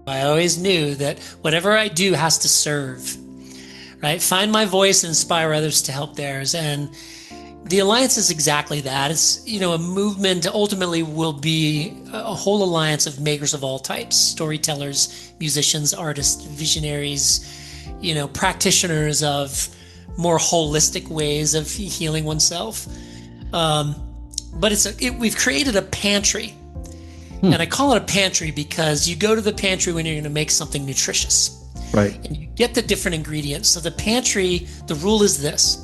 I always knew that whatever I do has to serve, right? Find my voice and inspire others to help theirs. And the Alliance is exactly that. It's, a movement ultimately will be a whole alliance of makers of all types, storytellers, musicians, artists, visionaries, practitioners of more holistic ways of healing oneself. But we've created a pantry. And I call it a pantry because you go to the pantry when you're going to make something nutritious. Right. And you get the different ingredients. So the pantry, the rule is this.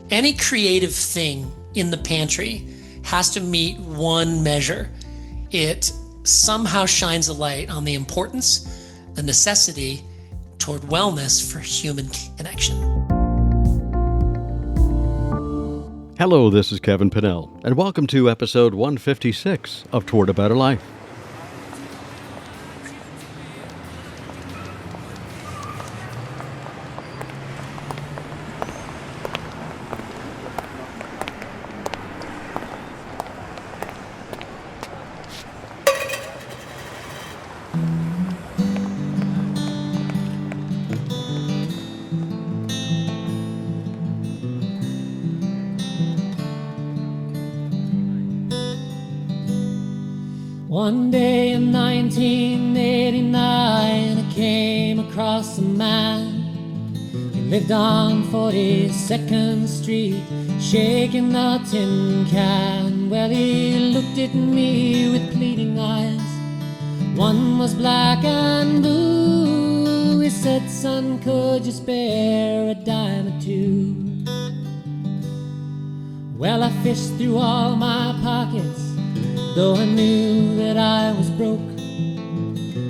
Any creative thing in the pantry has to meet one measure. It somehow shines a light on the importance, the necessity toward wellness for human connection. Hello, this is Kevin Pennell, and welcome to episode 156 of Toward a Better Life. One day in 1989, I came across a man. He lived on 42nd Street, shaking a tin can. Well, he looked at me with pleading eyes. One was black and blue. He said, "Son, could you spare a dime or two?" Well, I fished through all my pockets, though I knew that I was broke.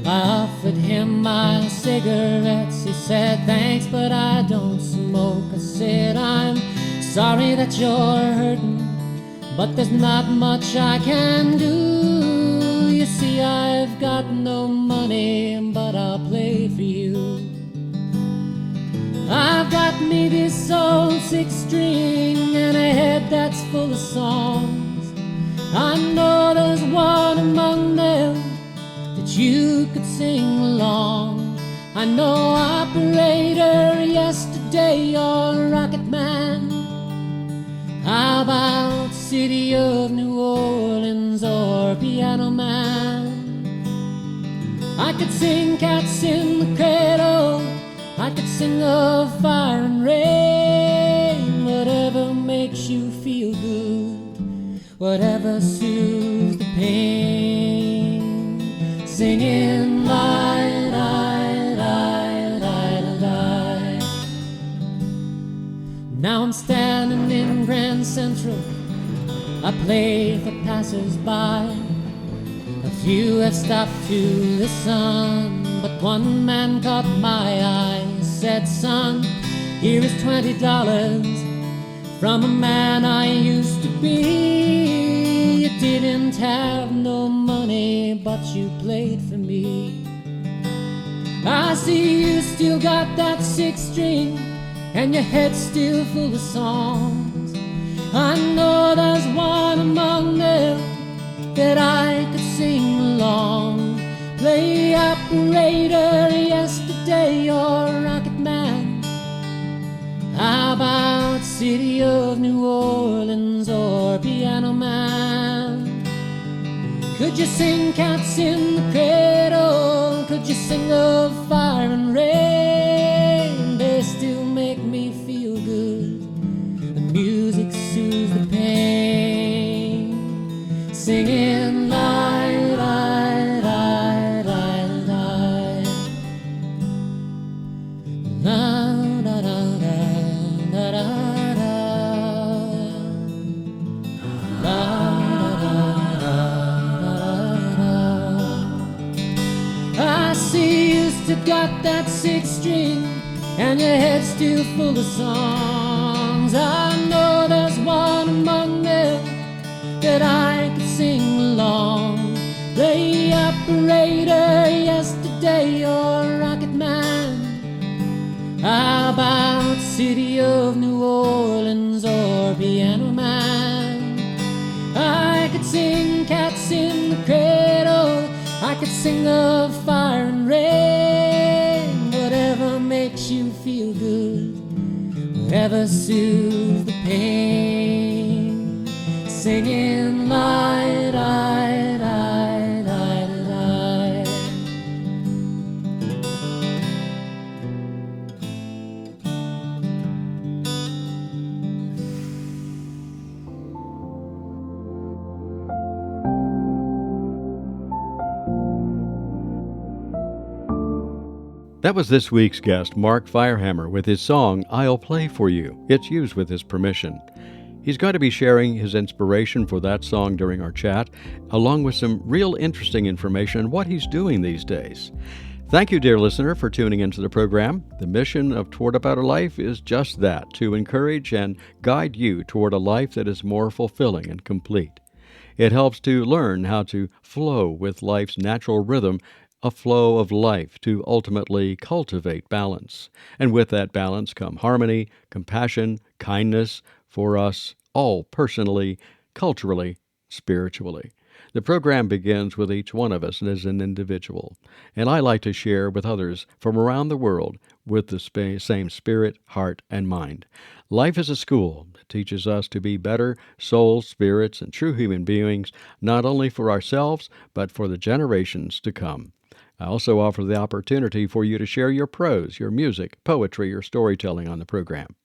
I offered him my cigarettes. He said, "Thanks, but I don't smoke." I said, "I'm sorry that you're hurting, but there's not much I can do. You see, I've got no money, but I'll play for you. I've got me this old 6-string and a head that's full of songs. I know there's one among them that you could sing along. I know Operator, Yesterday, or Rocket Man. How about City of New Orleans or Piano Man? I could sing Cats in the Cradle, I could sing of Fire and Rain. Whatever makes you feel good, whatever soothes the pain. Singing lie, lie, lie, lie, lie. Now I'm standing in Grand Central. I play for passers-by. A few have stopped to listen, but one man caught my eye. He said, "Son, here is $20 from a man I used to be. You didn't have no money, but you played for me. I see you still got that 6-string, and your head's still full of songs. I know there's one among them that I could sing along. Play Operator, Yesterday, or Rocket Man. How about City of New Orleans or Piano Man? Could you sing Cats in the Cradle? Could you sing of Fire and Rain? They still make me feel good. The music soothes the pain. Singing lie, lie, lie, lie, lie. La, da, da, da, da, da, da. La, da, da, da, da, da. I see you still got that 6-string, and your head's still full of songs. I know there's one among them that I could sing along. Play Operator, Yesterday, or Rocket Man. How about City of New Orleans or Piano Man? I could sing Cats in the Cradle, I could could sing of fire and rain, whatever makes you feel good, whatever soothes the pain. Singing light, light, light, light, light. That was this week's guest, Mark Firehammer, with his song, I'll Play For You. It's used with his permission. He's going to be sharing his inspiration for that song during our chat, along with some real interesting information on what he's doing these days. Thank you, dear listener, for tuning into the program. The mission of Toward a Better Life is just that, to encourage and guide you toward a life that is more fulfilling and complete. It helps to learn how to flow with life's natural rhythm, a flow of life to ultimately cultivate balance. And with that balance come harmony, compassion, kindness for us all personally, culturally, spiritually. The program begins with each one of us as an individual, and I like to share with others from around the world with the same spirit, heart, and mind. Life is a school that teaches us to be better souls, spirits, and true human beings, not only for ourselves, but for the generations to come. I also offer the opportunity for you to share your prose, your music, poetry, or storytelling on the program.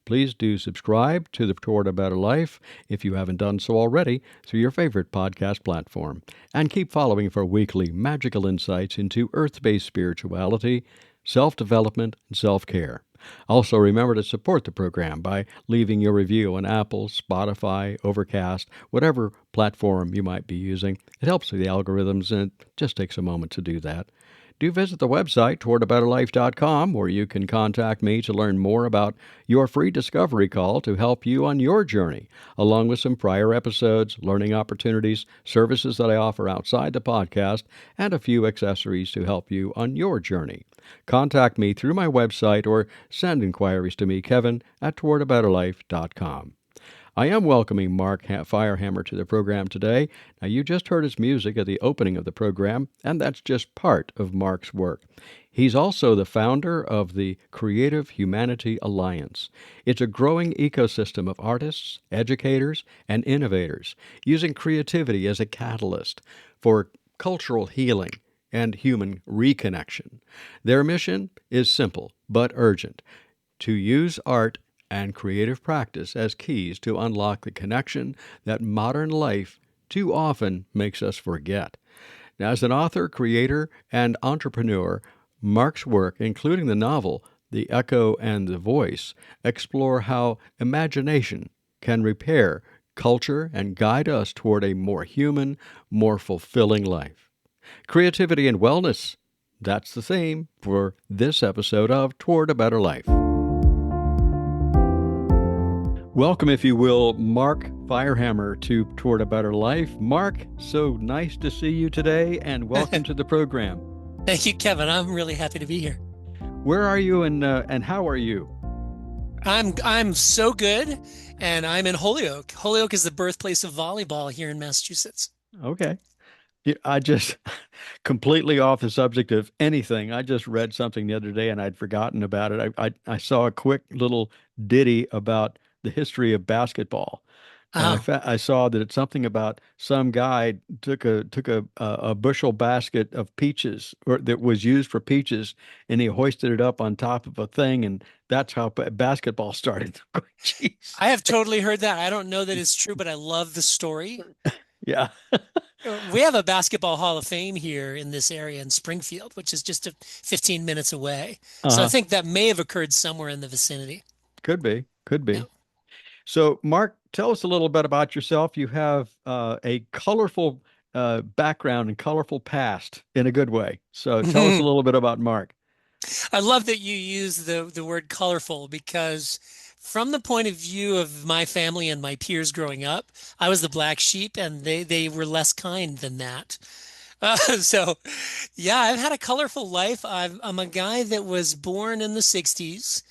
Please do subscribe to the Toward a Better Life if you haven't done so already through your favorite podcast platform. And keep following for weekly magical insights into earth-based spirituality, self-development, and self-care. Also, remember to support the program by leaving your review on Apple, Spotify, Overcast, whatever platform you might be using. It helps with the algorithms, and it just takes a moment to do that. Do visit the website, towardabetterlife.com, where you can contact me to learn more about your free discovery call to help you on your journey, along with some prior episodes, learning opportunities, services that I offer outside the podcast, and a few accessories to help you on your journey. Contact me through my website or send inquiries to me, Kevin, at towardabetterlife.com. I am welcoming Mark Firehammer to the program today. Now, you just heard his music at the opening of the program, and that's just part of Mark's work. He's also the founder of the Creative Humanity Alliance. It's a growing ecosystem of artists, educators, and innovators using creativity as a catalyst for cultural healing and human reconnection. Their mission is simple but urgent: to use art and creative practice as keys to unlock the connection that modern life too often makes us forget. Now, as an author, creator, and entrepreneur, Mark's work, including the novel The Echo and the Voice, explore how imagination can repair culture and guide us toward a more human, more fulfilling life. Creativity and wellness, that's the theme for this episode of Toward a Better Life. Welcome, if you will, Mark Firehammer to Toward a Better Life. Mark, so nice to see you today, and welcome to the program. Thank you, Kevin. I'm really happy to be here. Where are you, and how are you? I'm so good, and I'm in Holyoke. Holyoke is the birthplace of volleyball here in Massachusetts. Okay. Yeah, I just completely off the subject of anything. I just read something the other day, and I'd forgotten about it. I saw a quick little ditty about the history of basketball. And I saw that it's something about some guy took a bushel basket of peaches that was used for peaches, and he hoisted it up on top of a thing, and that's how basketball started. Jeez. I have totally heard that. I don't know that it's true, but I love the story. Yeah. We have a basketball Hall of Fame here in this area in Springfield, which is just 15 minutes away. So I think that may have occurred somewhere in the vicinity. Could be. Yeah. So, Mark, tell us a little bit about yourself. You have a colorful background and colorful past in a good way. So tell us a little bit about Mark. I love that you use the word colorful, because from the point of view of my family and my peers growing up, I was the black sheep, and they were less kind than that. So, yeah, I've had a colorful life. I'm a guy that was born in the 60s.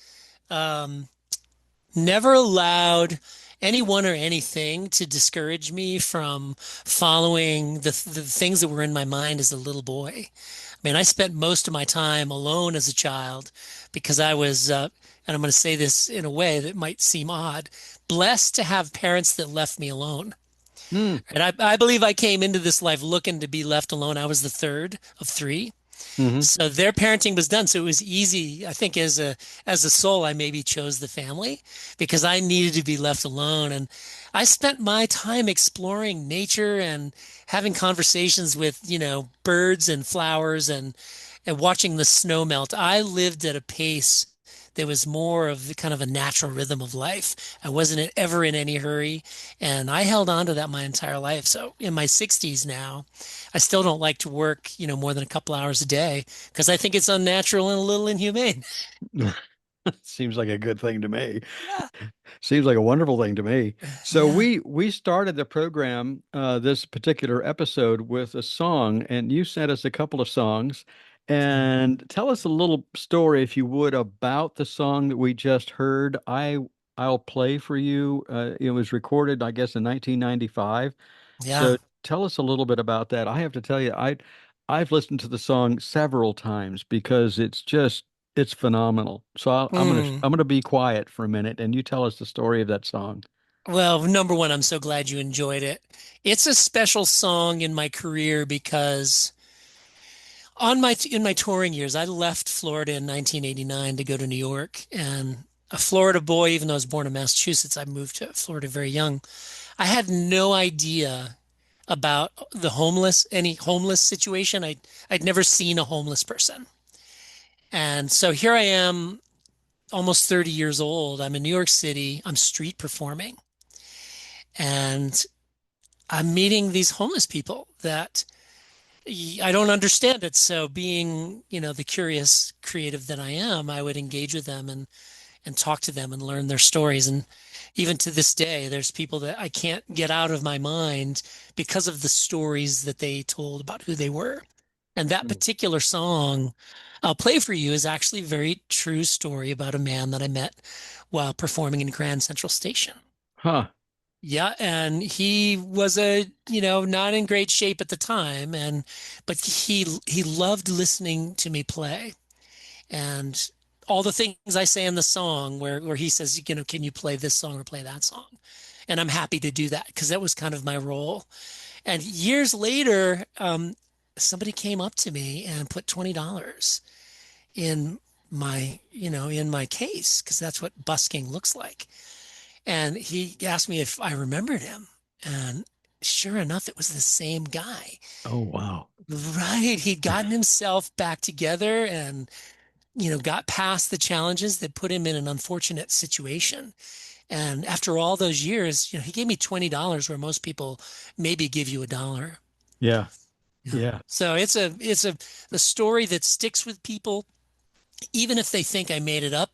Never allowed anyone or anything to discourage me from following the things that were in my mind as a little boy. I mean, I spent most of my time alone as a child because I was, and I'm going to say this in a way that might seem odd, blessed to have parents that left me alone. Hmm. And I believe I came into this life looking to be left alone. I was the third of three. Hmm. So their parenting was done. So it was easy. I think as a soul, I maybe chose the family because I needed to be left alone. And I spent my time exploring nature and having conversations with, birds and flowers and watching the snow melt. I lived at a pace that was more of the kind of a natural rhythm of life. I wasn't ever in any hurry, and I held on to that my entire life. So in my 60s now, I still don't like to work, more than a couple hours a day because I think it's unnatural and a little inhumane. Seems like a good thing to me. Yeah. Seems like a wonderful thing to me. So Yeah. we started the program, this particular episode, with a song, and you sent us a couple of songs. Okay. And tell us a little story, if you would, about the song that we just heard. I'll play for you. It was recorded, I guess, in 1995. Yeah. So tell us a little bit about that. I have to tell you, I've listened to the song several times because it's phenomenal. So Hmm. I'm gonna be quiet for a minute, and you tell us the story of that song. Well, number one, I'm so glad you enjoyed it. It's a special song in my career because in my touring years, I left Florida in 1989 to go to New York, and a Florida boy, even though I was born in Massachusetts, I moved to Florida very young. I had no idea about any homeless situation. I'd never seen a homeless person. And so here I am, almost 30 years old. I'm in New York City. I'm street performing, and I'm meeting these homeless people that I don't understand it. So being, the curious creative that I am, I would engage with them and talk to them and learn their stories. And even to this day, there's people that I can't get out of my mind because of the stories that they told about who they were. And that Mm. particular song I'll play for you is actually a very true story about a man that I met while performing in Grand Central Station. Huh. Yeah, and he was not in great shape at the time, but he loved listening to me play. And all the things I say in the song where he says, can you play this song or play that song? And I'm happy to do that because that was kind of my role. And years later, somebody came up to me and put $20 in my case because that's what busking looks like. And he asked me if I remembered him. And sure enough, it was the same guy. Oh, wow. Right. He'd gotten himself back together and, got past the challenges that put him in an unfortunate situation. And after all those years, he gave me $20 where most people maybe give you a dollar. Yeah. Yeah. Yeah. So the story that sticks with people, even if they think I made it up.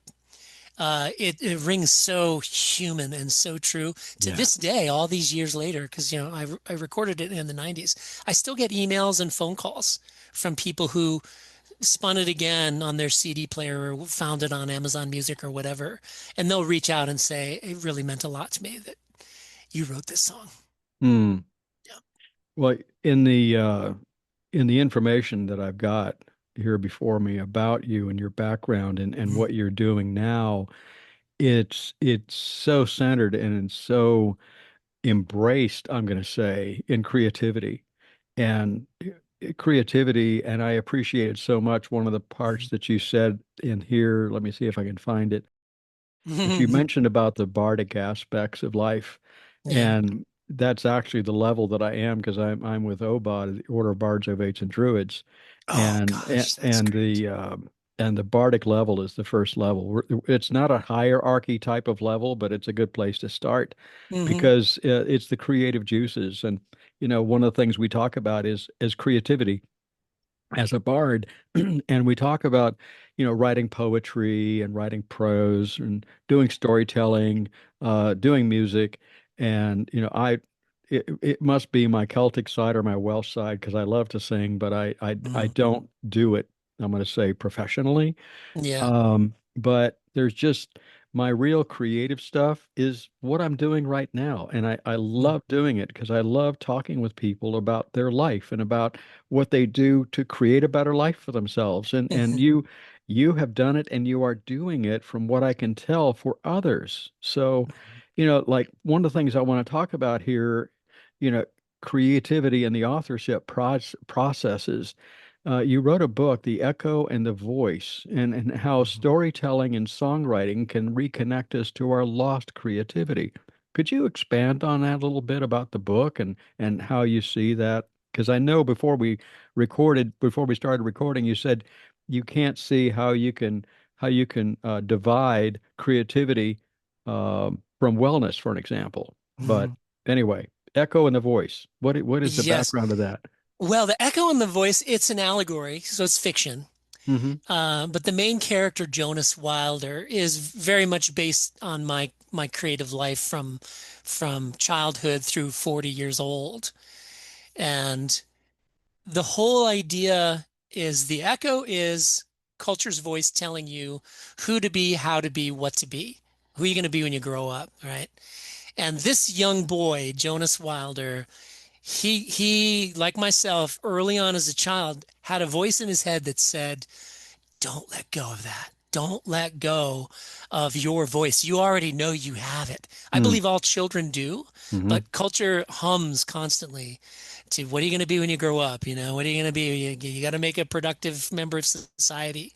It rings so human and so true to Yeah. this day, all these years later, because I recorded it in the 90s. I still get emails and phone calls from people who spun it again on their CD player or found it on Amazon Music or whatever, and they'll reach out and say it really meant a lot to me that you wrote this song. Hmm. Yeah. Well, in the information that I've got here before me about you and your background and Mhm. what you're doing now, it's so centered and it's so embraced, I'm going to say, in creativity and creativity. And I appreciated so much one of the parts that you said in here. Let me see if I can find it. But you Mhm. mentioned about the bardic aspects of life, Yeah. and that's actually the level that I am because I'm with OBOD, the Order of Bards, Ovates, and Druids, Oh and gosh, that's great. and the bardic level is the first level. It's not a hierarchy type of level, but it's a good place to start Hmm. because it's the creative juices, and one of the things we talk about is creativity as a bard. And we talk about writing poetry and writing prose and doing storytelling, doing music. And it must be my Celtic side or my Welsh side because I love to sing, but I Mm. don't do it, I'm going to say, professionally. Yeah. But there's just my real creative stuff is what I'm doing right now. And I Mm. love doing it because I love talking with people about their life and about what they do to create a better life for themselves. And you have done it and you are doing it from what I can tell for others. So, like one of the things I want to talk about here, you know, creativity and the authorship processes. You wrote a book, The Echo and the Voice, and how Mhm. storytelling and songwriting can reconnect us to our lost creativity. Could you expand on that a little bit about the book and how you see that? Because I know before we started recording, you said you can't see how you can divide creativity from wellness, for an example. But Mhm. anyway, Echo and the Voice. What is the Yes. background of that? Well, the echo in the voice, it's an allegory, so it's fiction. Mm-hmm. But the main character, Jonas Wilder, is very much based on my creative life from childhood through 40 years old. And the whole idea is the echo is culture's voice telling you who to be, how to be, what to be, who are you going to be when you grow up, right? And this young boy, Jonas Wilder, he like myself early on as a child had a voice in his head that said, don't let go of that. Don't let go of your voice. You already know you have it. I believe all children do, Mm-hmm. but culture hums constantly to what are you going to be when you grow up? What are you going to be? You got to make a productive member of society.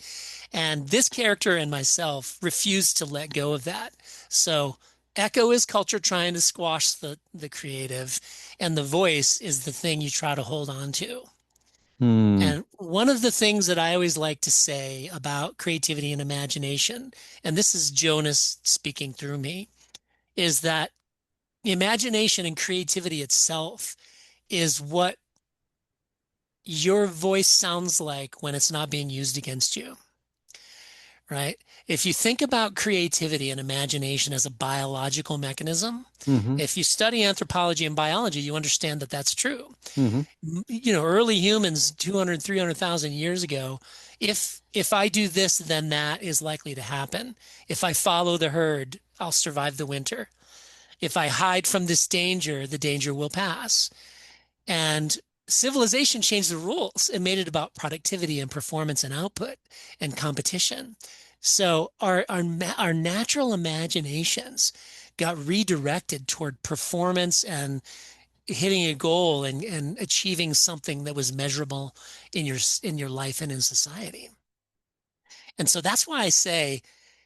And this character and myself refused to let go of that. So echo is culture trying to squash the creative, and the voice is the thing you try to hold on to. Hmm. And one of the things that I always like to say about creativity and imagination, and this is Jonas speaking through me, is that imagination and creativity itself is what your voice sounds like when it's not being used against you, right? If you think about creativity and imagination as a biological mechanism, Mm-hmm. if you study anthropology and biology, you understand that that's true. Mm-hmm. Early humans 200, 300,000 years ago, if I do this, then that is likely to happen. If I follow the herd, I'll survive the winter. If I hide from this danger, the danger will pass. And civilization changed the rules and made it about productivity and performance and output and competition. So our natural imaginations got redirected toward performance and hitting a goal and achieving something that was measurable in your life and in society. And so that's why I say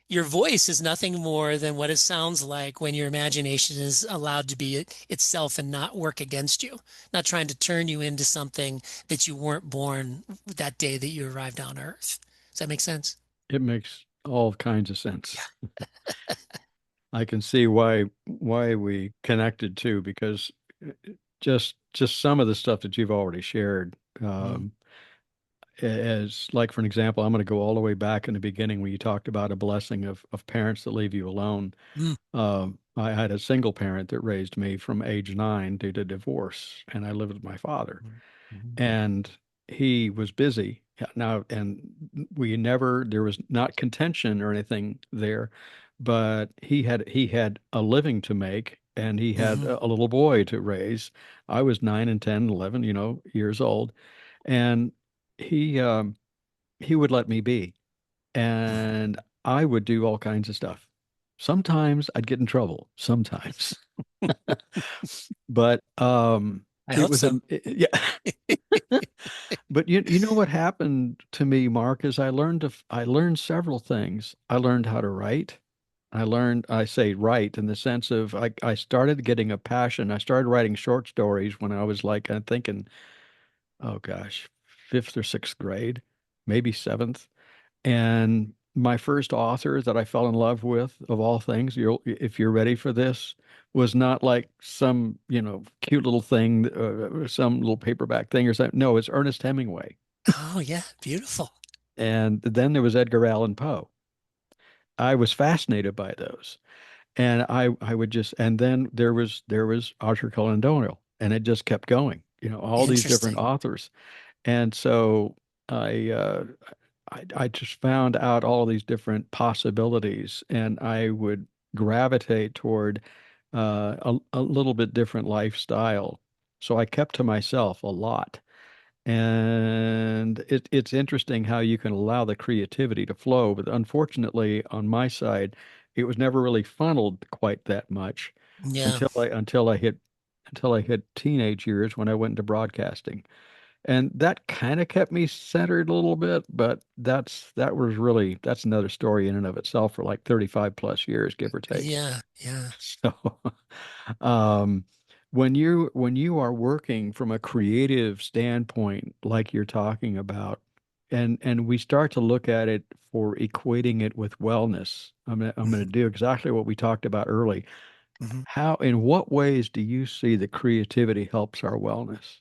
your voice is nothing more than what it sounds like when your imagination is allowed to be itself and not work against you, not trying to turn you into something that you weren't born that day that you arrived on Earth. Does that make sense? It makes all kinds of sense. Yeah. I can see why we connected too, because just some of the stuff that you've already shared, Mm, as like for an example, I'm going to go all the way back in the beginning when you talked about a blessing of parents that leave you alone. mm, I had a single parent that raised me from age 9 due to divorce, and I lived with my father. mm, mm, And he was busy. Yeah, now, and there was not contention or anything there, but he had a living to make and he had mhm. a little boy to raise. I was 9 and 10, 11, years old, and he he would let me be, and I would do all kinds of stuff. Sometimes I'd get in trouble, sometimes, but I it hope was so. yeah. But you know what happened to me, Mark, is I learned several things. I learned how to write. I say write in the sense of I started getting a passion. I started writing short stories when I was like, I'm thinking, oh gosh, fifth or sixth grade, maybe seventh. And my first author that I fell in love with, of all things, if you're ready for this, was not like some, cute little thing, some little paperback thing or something. No, it's Ernest Hemingway. Oh, yeah. Beautiful. And then there was Edgar Allan Poe. I was fascinated by those. And I would just, and then there was Arthur Conan Doyle, and it just kept going, all these different Interesting. authors. And so I I just found out all these different possibilities, and I would gravitate toward a little bit different lifestyle. So I kept to myself a lot. And it's interesting how you can allow the creativity to flow, but unfortunately, on my side, it was never really funneled quite that much Yeah. until I hit teenage years when I went into broadcasting. And that kind of kept me centered a little bit, but that's another story in and of itself for like 35 plus years, give or take. Yeah. Yeah. So, um, when you are working from a creative standpoint, like you're talking about, and we start to look at it for equating it with wellness, I'm gonna Mhm. do exactly what we talked about early. Mhm. In what ways do you see that creativity helps our wellness?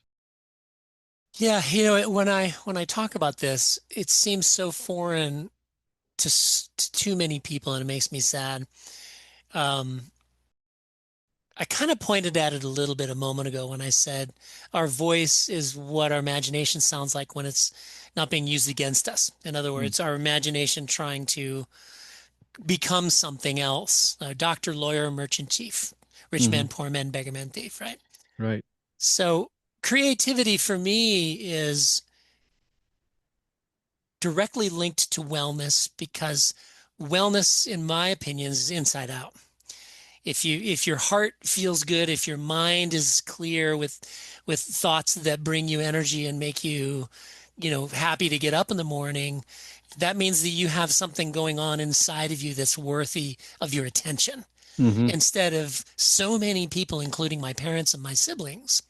Yeah, when I talk about this, it seems so foreign to too many people, and it makes me sad. Um, I kind of pointed at it a little bit a moment ago when I said our voice is what our imagination sounds like when it's not being used against us. In other Mm, words, our imagination trying to become something else. Doctor, lawyer, merchant, chief, rich hmm man, poor man, beggar man, thief, right? Right. So creativity for me is directly linked to wellness because wellness, in my opinion, is inside out. If your heart feels good, if your mind is clear with thoughts that bring you energy and make you, happy to get up in the morning, that means that you have something going on inside of you that's worthy of your attention. hmm Instead of so many people, including my parents and my siblings,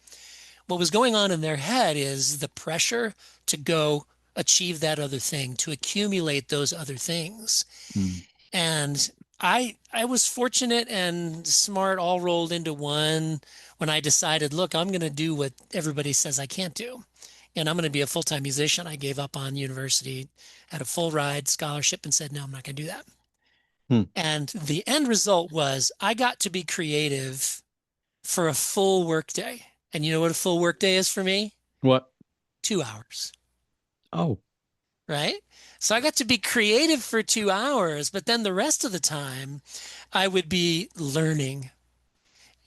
what was going on in their head is the pressure to go achieve that other thing, to accumulate those other things. mm And I was fortunate and smart all rolled into one when I decided, look, I'm going to do what everybody says I can't do. And I'm going to be a full-time musician. I gave up on university, had a full ride scholarship and said, no, I'm not going to do that. Hmm. And the end result was I got to be creative for a full workday. And you know what a full workday is for me? What? 2 hours, Oh, right? So I got to be creative for 2 hours, but then the rest of the time I would be learning.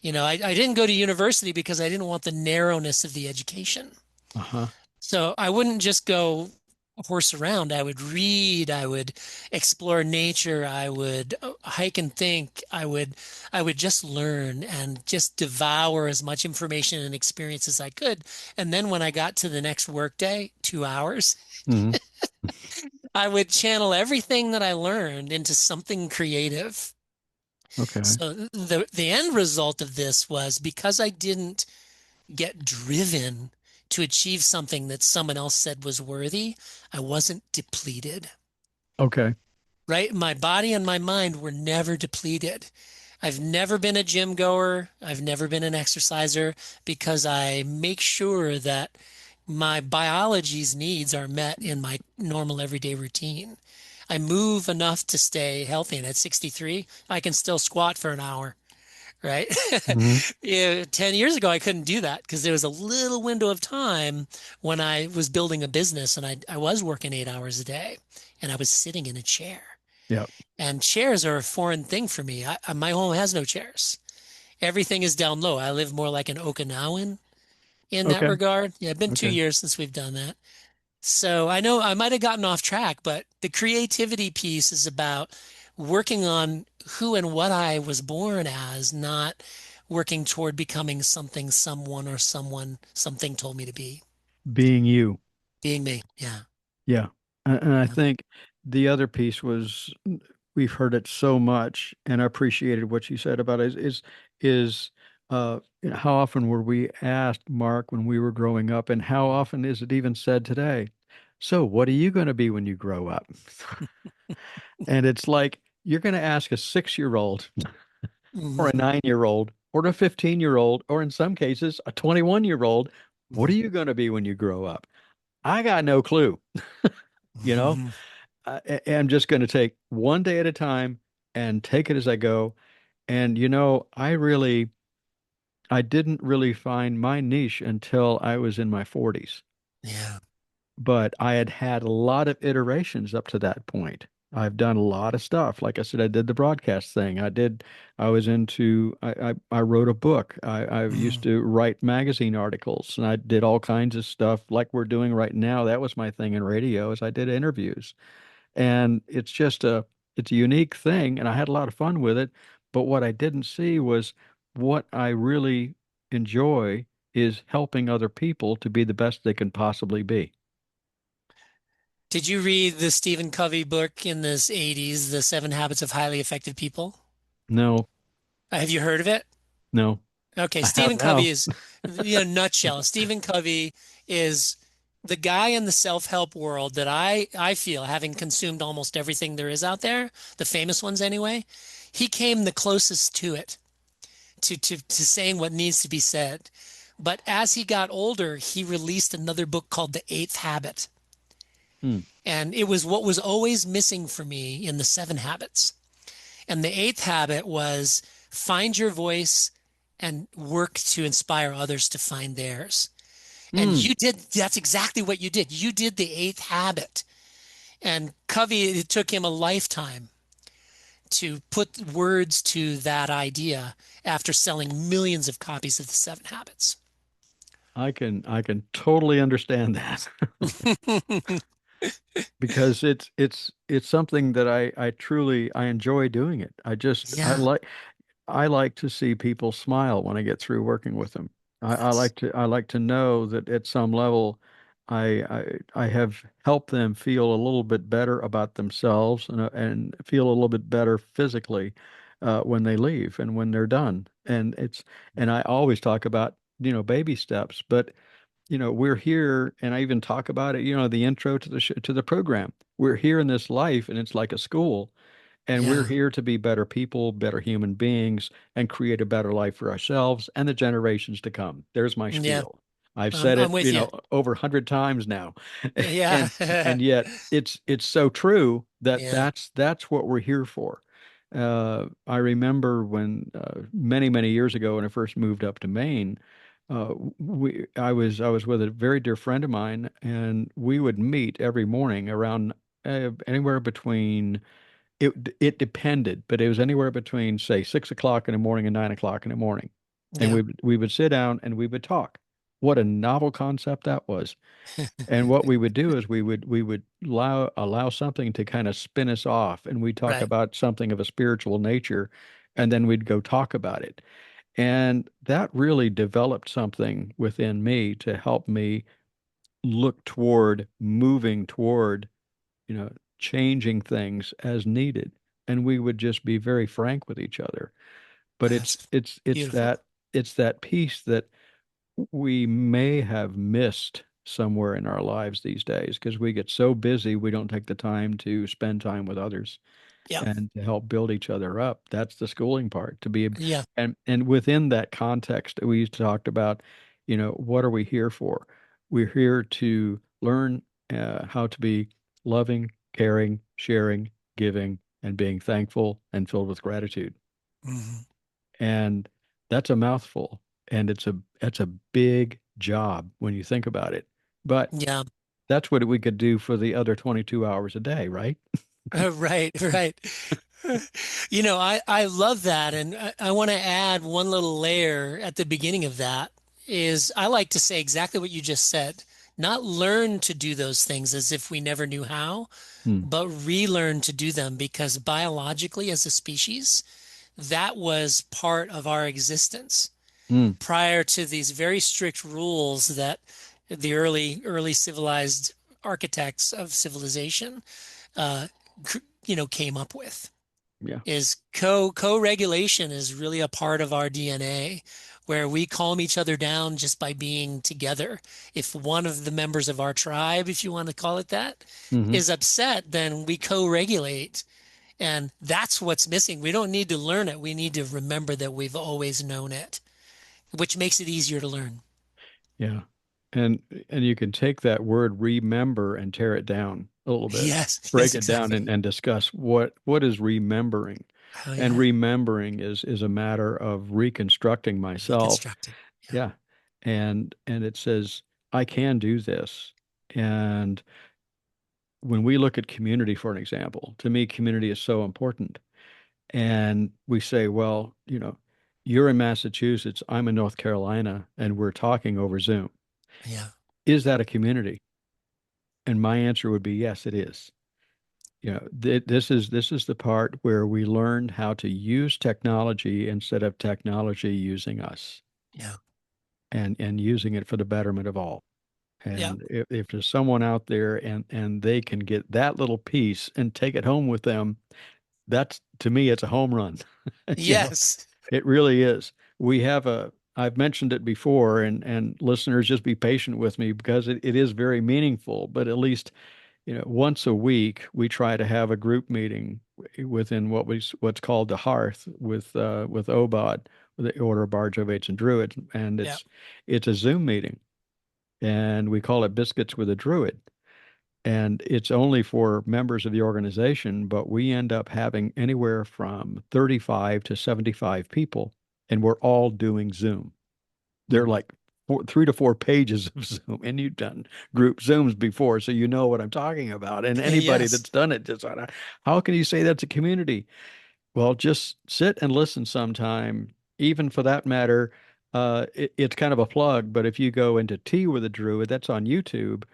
I didn't go to university because I didn't want the narrowness of the education. uh-huh. So I wouldn't just go horse around. I would read, I would explore nature, I would hike and think. I would just learn and just devour as much information and experience as I could. And then when I got to the next workday, 2 hours, hmm I would channel everything that I learned into something creative. Okay. So the end result of this was because I didn't get driven to achieve something that someone else said was worthy, I wasn't depleted, Okay. right? My body and my mind were never depleted. I've never been a gym goer. I've never been an exerciser because I make sure that my biology's needs are met in my normal everyday routine. I move enough to stay healthy, and at 63, I can still squat for an hour, right? hmm Yeah, 10 years ago, I couldn't do that because there was a little window of time when I was building a business and I was working 8 hours a day and I was sitting in a chair. Yeah. And chairs are a foreign thing for me. My home has no chairs. Everything is down low. I live more like an Okinawan in that Okay. regard. Yeah, it's been two Okay. years since we've done that. So I know I might have gotten off track, but the creativity piece is about working on who and what I was born as, not working toward becoming something someone or something told me to be. Being you. Being me. Yeah. Yeah. And I Yeah. think the other piece was we've heard it so much, and I appreciated what you said about it is how often were we asked, Mark, when we were growing up, and how often is it even said today? So, what are you going to be when you grow up? And it's like you're going to ask a 6-year-old or a Mhm. 9-year-old or a 15-year-old, or in some cases, a 21-year-old, what are Mhm. you going to be when you grow up? I got no clue. You know, Mhm. I'm just going to take one day at a time and take it as I go. And I didn't really find my niche until I was in my 40s. Yeah. but I had had a lot of iterations up to that point. I've done a lot of stuff. Like I said, I did the broadcast thing. I was into, I wrote a book. I used Mm. to write magazine articles and I did all kinds of stuff like we're doing right now. That was my thing in radio is I did interviews. And it's a unique thing. And I had a lot of fun with it. But what I didn't see was what I really enjoy is helping other people to be the best they can possibly be. Did you read the Stephen Covey book in the 80s, The Seven Habits of Highly Effective People? No, Have you heard of it? no, Okay, I have Stephen Covey now. is, nutshell. Stephen Covey is the guy in the self-help world that I feel, having consumed almost everything there is out there, the famous ones anyway, he came the closest to it, to saying what needs to be said. But as he got older, he released another book called The Eighth Habit. Hmm. And it was what was always missing for me in the seven habits. And the eighth habit was find your voice and work to inspire others to find theirs. And Hmm. you did, that's exactly what you did. You did the eighth habit. And Covey, it took him a lifetime to put words to that idea after selling millions of copies of the seven habits. I can totally understand that because it's something that I truly I enjoy doing it. Yeah. I like to see people smile when I get through working with them. Yes. I like to know that at some level I have helped them feel a little bit better about themselves and feel a little bit better physically when they leave and when they're done. And I always talk about, baby steps, but we're here, and I even talk about it, the intro to to the program. We're here in this life, and it's like a school, and we're Yeah. here to be better people, better human beings, and create a better life for ourselves and the generations to come. There's my Yeah. spiel. I've said I'm it, with you. over 100 times now, Yeah. and yet it's so true that Yeah. that's what we're here for. I remember when many years ago when I first moved up to Maine, I was with a very dear friend of mine, and we would meet every morning around anywhere between it depended, but it was anywhere between say 6 o'clock in the morning and 9 o'clock in the morning, and Yeah. we would sit down and we would talk. What a novel concept that was! And what we would do is we would allow something to kind of spin us off, and we'd talk Right. about something of a spiritual nature, and then we'd go talk about it. And that really developed something within me to help me look toward moving toward, you know, changing things as needed. And we would just be very frank with each other. But That's beautiful. it's that piece that we may have missed somewhere in our lives these days because we get so busy we don't take the time to spend time with others Yeah. and to help build each other up. That's the schooling part to be, Yeah. and within that context, we talked about, what are we here for? We're here to learn how to be loving, caring, sharing, giving, and being thankful and filled with gratitude. Mhm. And that's a mouthful, and it's a big job when you think about it. But Yeah. that's what we could do for the other 22 hours a day, right? Right. Right. I love that. And I want to add one little layer at the beginning of that is I like to say exactly what you just said. Not learn to do those things as if we never knew how, Hmm. but relearn to do them because biologically, as a species, that was part of our existence Hmm. prior to these very strict rules that the early civilized architects of civilization, uh, came up with. Yeah. Is co-regulation is really a part of our DNA, where we calm each other down just by being together. If one of the members of our tribe, if you want to call it that, Hmm. is upset, then we co-regulate. And that's what's missing. We don't need to learn it. We need to remember that we've always known it, which makes it easier to learn. Yeah. And and you can take that word remember and tear it down a little bit. Yes, Break yes, it down exactly. and discuss what is remembering. Oh And yeah, remembering is a matter of reconstructing myself. reconstructing. Yeah, Yeah. And it says I can do this. And when we look at community, for an example, to me, community is so important. And we say, well, you're in Massachusetts, I'm in North Carolina, and we're talking over Zoom. Yeah. Is that a community? And my answer would be yes, it is. This is the part where we learned how to use technology instead of technology using us, Yeah. and using it for the betterment of all. Yeah. And if there's someone out there and they can get that little piece and take it home with them, that's, to me, it's a home run. You know, Yes. it really is. I've mentioned it before, and listeners, just be patient with me because it is very meaningful, but at least, once a week, we try to have a group meeting within what's called the Hearth with OBOD, the Order of Bards, Ovates, and Druids, and Yeah. it's a Zoom meeting, and we call it Biscuits with a Druid. And it's only for members of the organization, but we end up having anywhere from 35 to 75 people, and we're all doing Zoom. They're Mhm. like 3 to 4 pages of Zoom, and you've done group Zooms before, so you know what I'm talking about. And anybody Yes. that's done it just, how can you say that's a community? Well, just sit and listen sometime. Even for that matter, it's kind of a plug, but if you go into Tea with a Druid, that's on YouTube,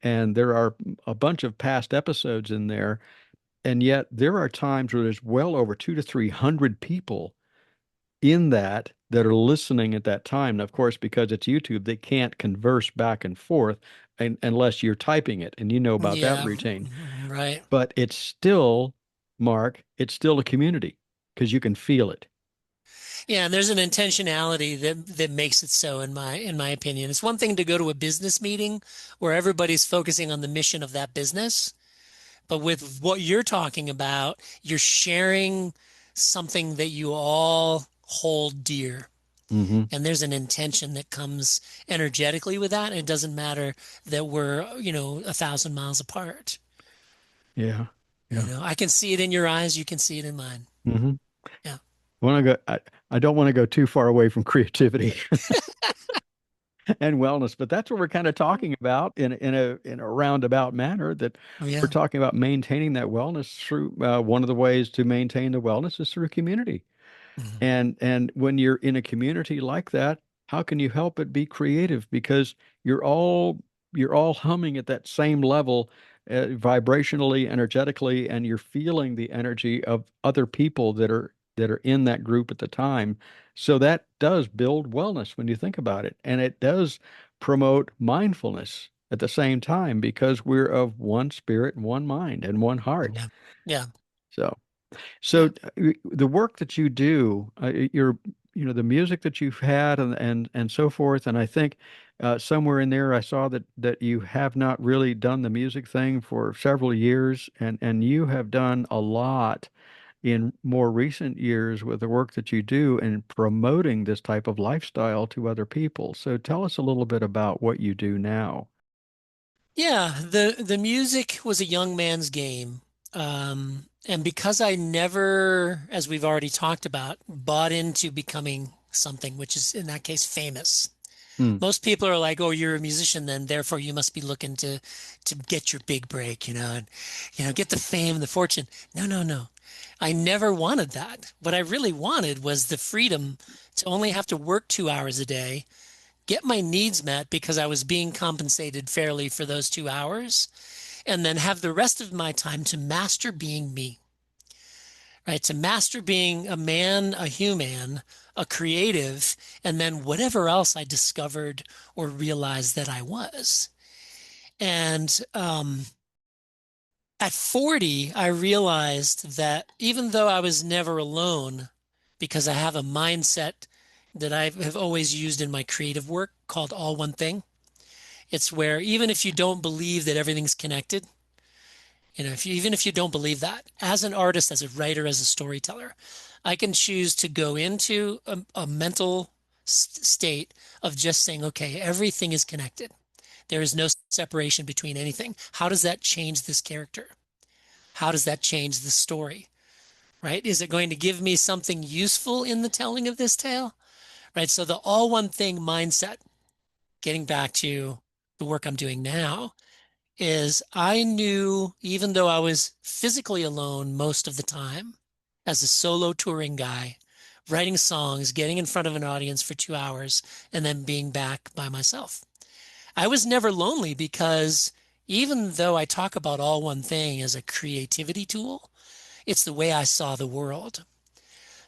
and there are a bunch of past episodes in there. And yet there are times where there's well over 200 to 300 people in that are listening at that time. And of course, because it's YouTube, they can't converse back and forth unless you're typing it, and you know about that Yeah. routine. Right. But it's still, Mark, it's still a community because you can feel it. Yeah, and there's an intentionality that makes it so in my opinion. It's one thing to go to a business meeting where everybody's focusing on the mission of that business, but with what you're talking about, you're sharing something that you all hold dear. Hmm. And there's an intention that comes energetically with that. And it doesn't matter that we're, 1,000 miles apart. Yeah. Yeah. I can see it in your eyes. You can see it in mine. Hmm. Yeah. I don't want to go too far away from creativity and wellness, but that's what we're kind of talking about in a roundabout manner, that Oh, we're yeah. talking about maintaining that wellness through, one of the ways to maintain the wellness is through community. Mhm. And when you're in a community like that, how can you help but be creative? Because you're all you're all humming at that same level, vibrationally, energetically, and you're feeling the energy of other people that are in that group at the time. So that does build wellness when you think about it, and it does promote mindfulness at the same time because we're of one spirit and one mind and one heart. Yeah. Yeah. So. Yeah. So the work that you do, the music that you've had and so forth, and I think somewhere in there I saw that you have not really done the music thing for several years, and you have done a lot in more recent years with the work that you do in promoting this type of lifestyle to other people. So tell us a little bit about what you do now. Yeah, the music was a young man's game. And because I never, as we've already talked about, bought into becoming something, which is in that case famous. Hmm. Most people are like, "Oh, you're a musician, then therefore you must be looking to get your big break, and get the fame, the fortune." No, no, no. I never wanted that. What I really wanted was the freedom to only have to work 2 hours a day, get my needs met because I was being compensated fairly for those 2 hours, and then have the rest of my time to master being me, right? To master being a man, a human, a creative, and then whatever else I discovered or realized that I was. And at 40, I realized that even though I was never alone, because I have a mindset that I have always used in my creative work called all one thing. It's where even if you don't believe that everything's connected, even if you don't believe that, as an artist, as a writer, as a storyteller, I can choose to go into a mental state of just saying, okay, everything is connected. There is no separation between anything. How does that change this character? How does that change the story? Right? Is it going to give me something useful in the telling of this tale? Right? So the all one thing mindset, getting back to the work I'm doing now, is I knew, even though I was physically alone most of the time, as a solo touring guy, writing songs, getting in front of an audience for 2 hours, and then being back by myself. I was never lonely because even though I talk about all one thing as a creativity tool, it's the way I saw the world.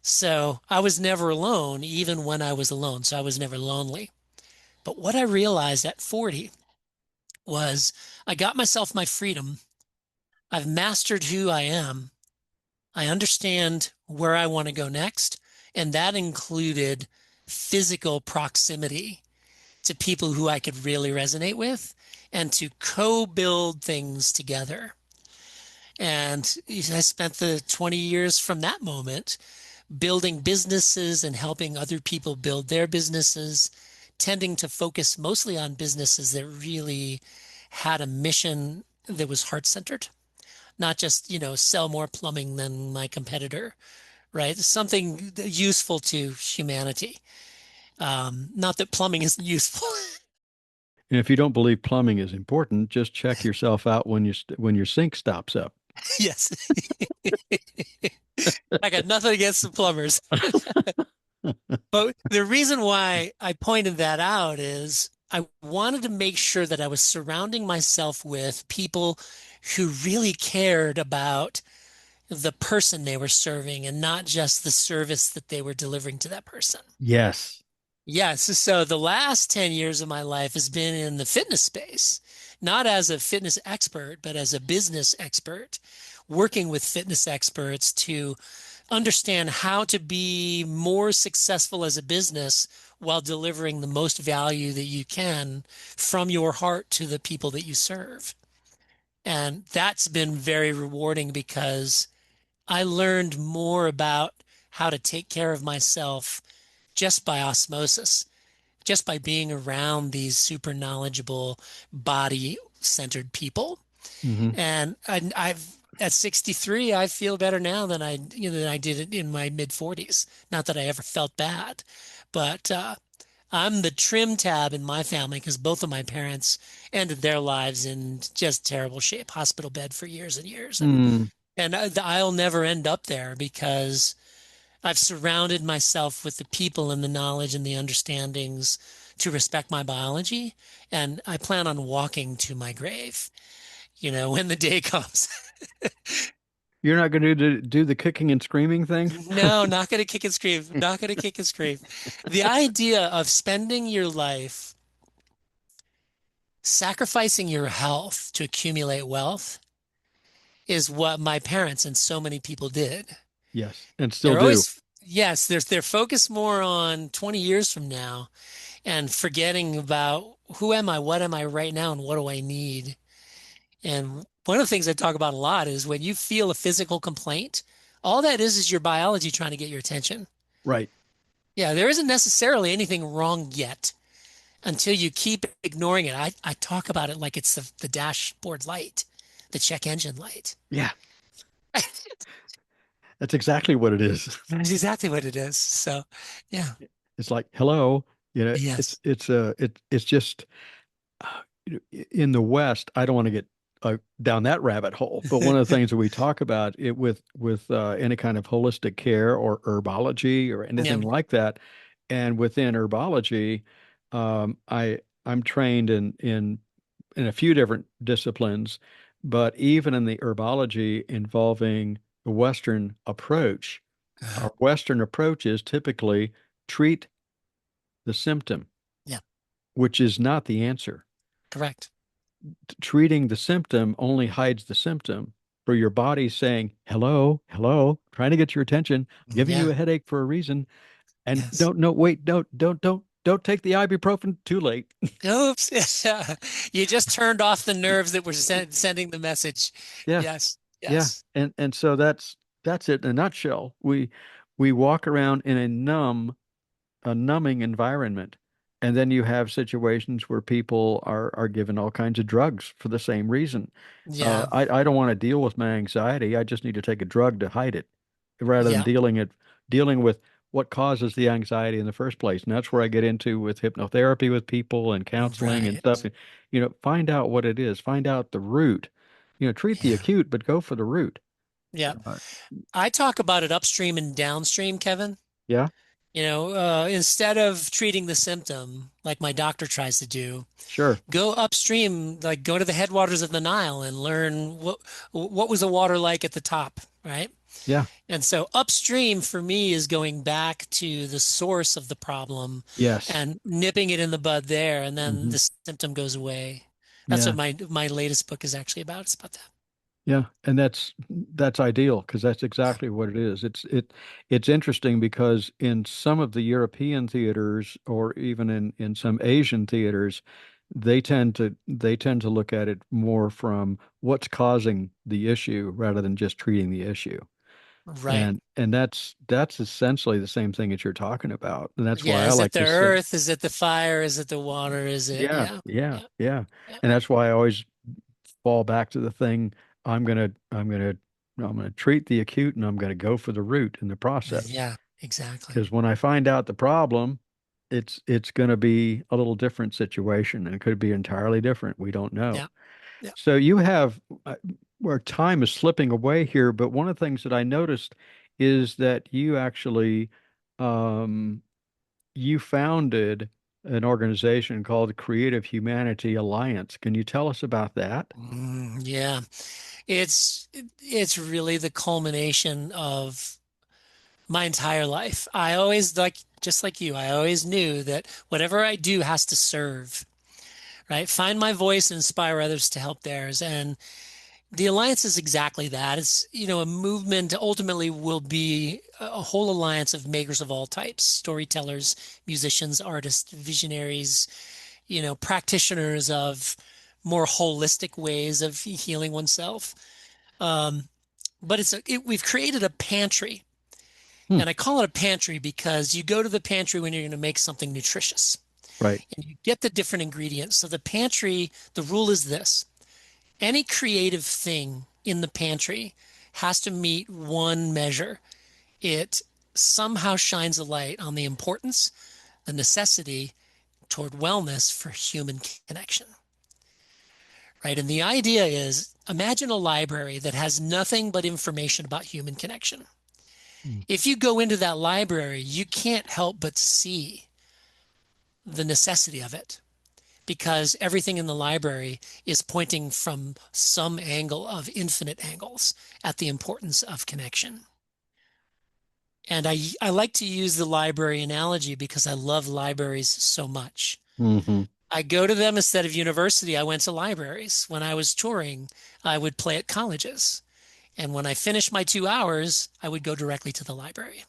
So I was never alone, even when I was alone. So I was never lonely. But what I realized at 40 was I got myself my freedom. I've mastered who I am. I understand where I want to go next. And that included physical proximity to people who I could really resonate with and to co-build things together. And I spent the 20 years from that moment building businesses and helping other people build their businesses, tending to focus mostly on businesses that really had a mission that was heart-centered, not just, sell more plumbing than my competitor, right? Something useful to humanity. Not that plumbing isn't useful. And if you don't believe plumbing is important, just check yourself out when your sink stops up. Yes. I got nothing against the plumbers. But the reason why I pointed that out is I wanted to make sure that I was surrounding myself with people who really cared about the person they were serving and not just the service that they were delivering to that person. Yes. Yes. So the last 10 years of my life has been in the fitness space, not as a fitness expert, but as a business expert, working with fitness experts to understand how to be more successful as a business while delivering the most value that you can from your heart to the people that you serve. And that's been very rewarding because I learned more about how to take care of myself just by osmosis, just by being around these super knowledgeable, body centered people. Hmm. And I've at 63, I feel better now than I did in my mid 40s. Not that I ever felt bad, but I'm the trim tab in my family because both of my parents ended their lives in just terrible shape, hospital bed for years and years, and Mm. and I'll never end up there because I've surrounded myself with the people and the knowledge and the understandings to respect my biology, and I plan on walking to my grave, when the day comes. You're not going to do the kicking and screaming thing? No, not going to kick and scream. Not going to kick and scream. The idea of spending your life sacrificing your health to accumulate wealth is what my parents and so many people did. Yes, and still They're do. always, yes, they're focused more on 20 years from now and forgetting about who am I, what am I right now, and what do I need. And one of the things I talk about a lot is when you feel a physical complaint, all that is your biology trying to get your attention. Right. Yeah, there isn't necessarily anything wrong yet until you keep ignoring it. I talk about it like it's the dashboard light, the check engine light. Yeah, that's exactly what it is. That's exactly what it is. So, yeah, It's like, hello, yes, it's just in the West. I don't want to get down that rabbit hole, but one of the things that we talk about it with any kind of holistic care or herbology or yeah, anything like that, and within herbology, I'm trained in a few different disciplines, but even in the herbology involving the Western approach, our Western approach is typically treat the symptom, yeah, which is not the answer. correct. Treating the symptom only hides the symptom. For your body saying, hello, hello, trying to get your attention, giving you Yeah, a headache for a reason. And yes. no, wait, don't take the ibuprofen too late. Oops. You just turned off the nerves that were sending the message. Yeah. Yes, Yeah. yes, And so that's it in a nutshell. We walk around in a numbing environment. And then you have situations where people are given all kinds of drugs for the same reason. yeah, I don't want to deal with my anxiety. I just need to take a drug to hide it rather than yeah, dealing with what causes the anxiety in the first place. And that's where I get into with hypnotherapy with people and counseling and stuff. Right. And, find out what it is, find out the root. Treat the Yeah. acute, but go for the root. Yeah. Uh, I talk about it upstream and downstream, Kevin. yeah, Instead of treating the symptom like my doctor tries to do, sure. go upstream, like go to the headwaters of the Nile and learn what was the water like at the top, right? Yeah. And so upstream for me is going back to the source of the problem Yes. and nipping it in the bud there, and then Hmm. the symptom goes away. That's what Yeah. my latest book is actually about. It's about that. Yeah, and that's ideal because that's Yeah. exactly what it is. It's interesting because in some of the European theaters or even in some Asian theaters, they tend to look at it more from what's causing the issue rather than just treating the issue. Right. And that's essentially the same thing that you're talking about. And that's why Yeah. I Is it like the to say, earth? Is it the fire? Is it the water? Is it? yeah, Yeah. yeah, Yeah. yeah. Yeah. And that's why I always fall back to the thing. I'm gonna treat the acute and I'm gonna go for the root in the process. Yeah. Exactly. Because when I find out the problem, it's gonna be a little different situation and it could be entirely different. We don't know. Yeah. Yeah. So you have where time is slipping away here, but one of the things that I noticed is that you actually um, you founded an organization called Creative Humanity Alliance. Can you tell us about that? Yeah. It's really the culmination of my entire life. I always just like you, I always knew that whatever I do has to serve, right? Find my voice and inspire others to help theirs. And the alliance is exactly that. It's a movement ultimately will be a whole alliance of makers of all types, storytellers, musicians, artists, visionaries, practitioners of more holistic ways of healing oneself. Um, but we've created a pantry, Hmm, and I call it a pantry because you go to the pantry when you're going to make something nutritious right. and you get the different ingredients. So the pantry, the rule is this: any creative thing in the pantry has to meet one measure. It somehow shines a light on the importance, the necessity toward wellness for human connection, right? And the idea is imagine a library that has nothing but information about human connection. Hmm, If you go into that library, you can't help but see the necessity of it because everything in the library is pointing from some angle of infinite angles at the importance of connection. And I like to use the library analogy because I love libraries so much. hmm. I go to them instead of university. I went to libraries. When I was touring, I would play at colleges. And when I finished my 2 hours, I would go directly to the library.